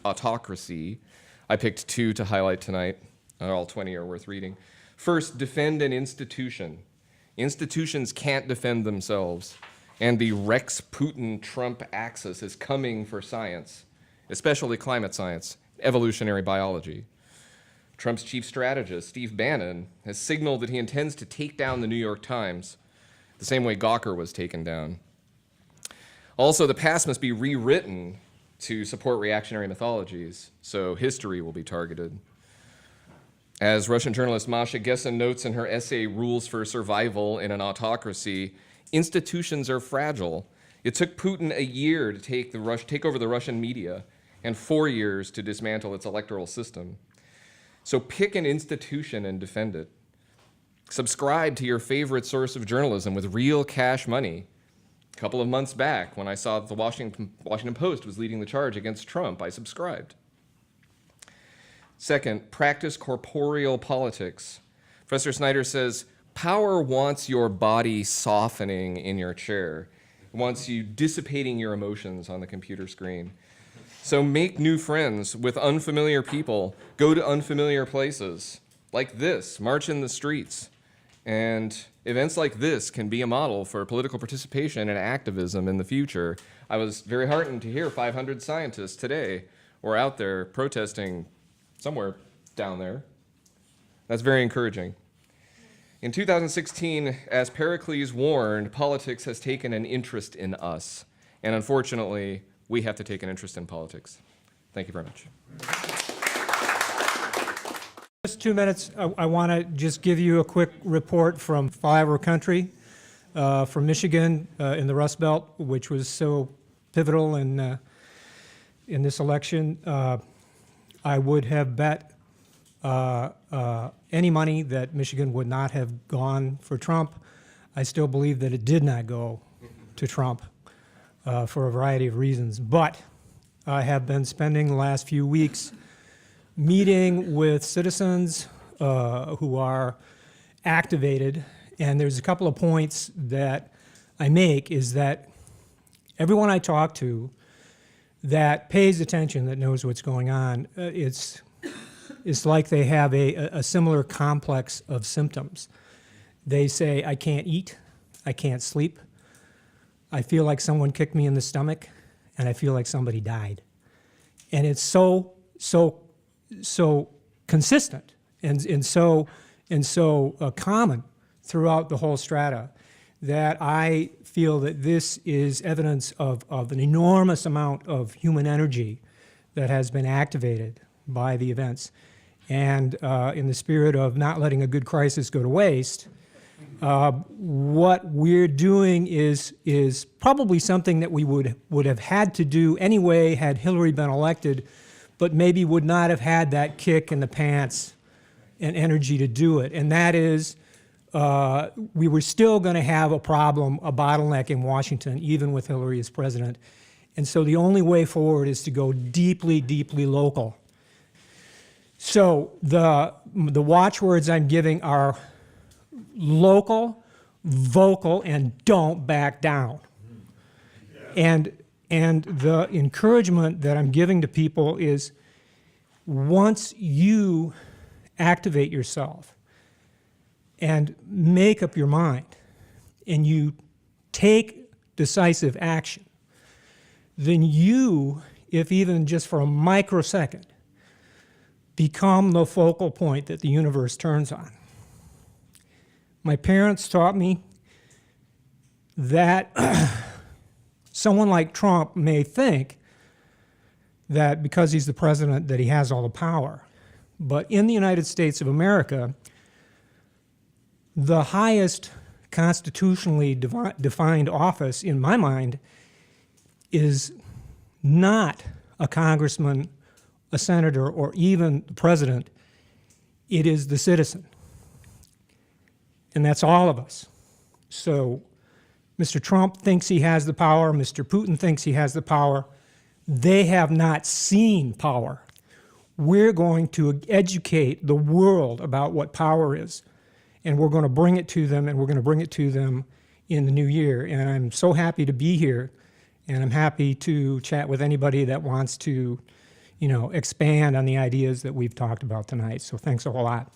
Speaker 19: autocracy. I picked 2 to highlight tonight. All 20 are worth reading. First, defend an institution. Institutions can't defend themselves, and the Rex Putin-Trump axis is coming for science, especially climate science, evolutionary biology. Trump's chief strategist, Steve Bannon, has signaled that he intends to take down the New York Times, the same way Gawker was taken down. Also, the past must be rewritten to support reactionary mythologies, so history will be targeted. As Russian journalist Masha Gessen notes in her essay, Rules for Survival in an Autocracy, institutions are fragile. It took Putin a year to take over the Russian media and 4 years to dismantle its electoral system. So pick an institution and defend it. Subscribe to your favorite source of journalism with real cash money. A couple of months back, when I saw that the Washington Post was leading the charge against Trump, I subscribed. Second, practice corporeal politics. Professor Snyder says, power wants your body softening in your chair. It wants you dissipating your emotions on the computer screen. So make new friends with unfamiliar people. Go to unfamiliar places like this, march in the streets. And events like this can be a model for political participation and activism in the future. I was very heartened to hear 500 scientists today were out there protesting somewhere down there. That's very encouraging. In 2016, as Pericles warned, politics has taken an interest in us. And unfortunately, we have to take an interest in politics. Thank you very much.
Speaker 13: Just 2 minutes. I want to just give you a quick report from flyover country, from Michigan in the Rust Belt, which was so pivotal in this election. I would have bet any money that Michigan would not have gone for Trump. I still believe that it did not go to Trump for a variety of reasons. But I have been spending the last few weeks meeting with citizens who are activated, and there's a couple of points that I make is that everyone I talk to that pays attention, that knows what's going on, it's like they have a similar complex of symptoms. They say, I can't eat, I can't sleep, I feel like someone kicked me in the stomach, and I feel like somebody died. And it's so consistent and so common throughout the whole strata that I feel that this is evidence of an enormous amount of human energy that has been activated by the events. And in the spirit of not letting a good crisis go to waste, what we're doing is probably something that we would have had to do anyway had Hillary been elected, but maybe would not have had that kick in the pants and energy to do it. And that is, we were still going to have a problem, a bottleneck in Washington, even with Hillary as president. And so the only way forward is to go deeply, deeply local. So the watchwords I'm giving are local, vocal, and don't back down. And the encouragement that I'm giving to people is once you activate yourself and make up your mind and you take decisive action, then you, if even just for a microsecond, become the focal point that the universe turns on. My parents taught me that someone like Trump may think that because he's the president that he has all the power. But in the United States of America,
Speaker 20: The highest constitutionally defined office, in my mind, is not a congressman, a senator, or even the president. It is the citizen. And that's all of us. So Mr. Trump thinks he has the power, Mr. Putin thinks he has the power. They have not seen power. We're going to educate the world about what power is, and we're going to bring it to them, and we're going to bring it to them in the new year. And I'm so happy to be here, and I'm happy to chat with anybody that wants to, expand on the ideas that we've talked about tonight. So thanks a whole lot.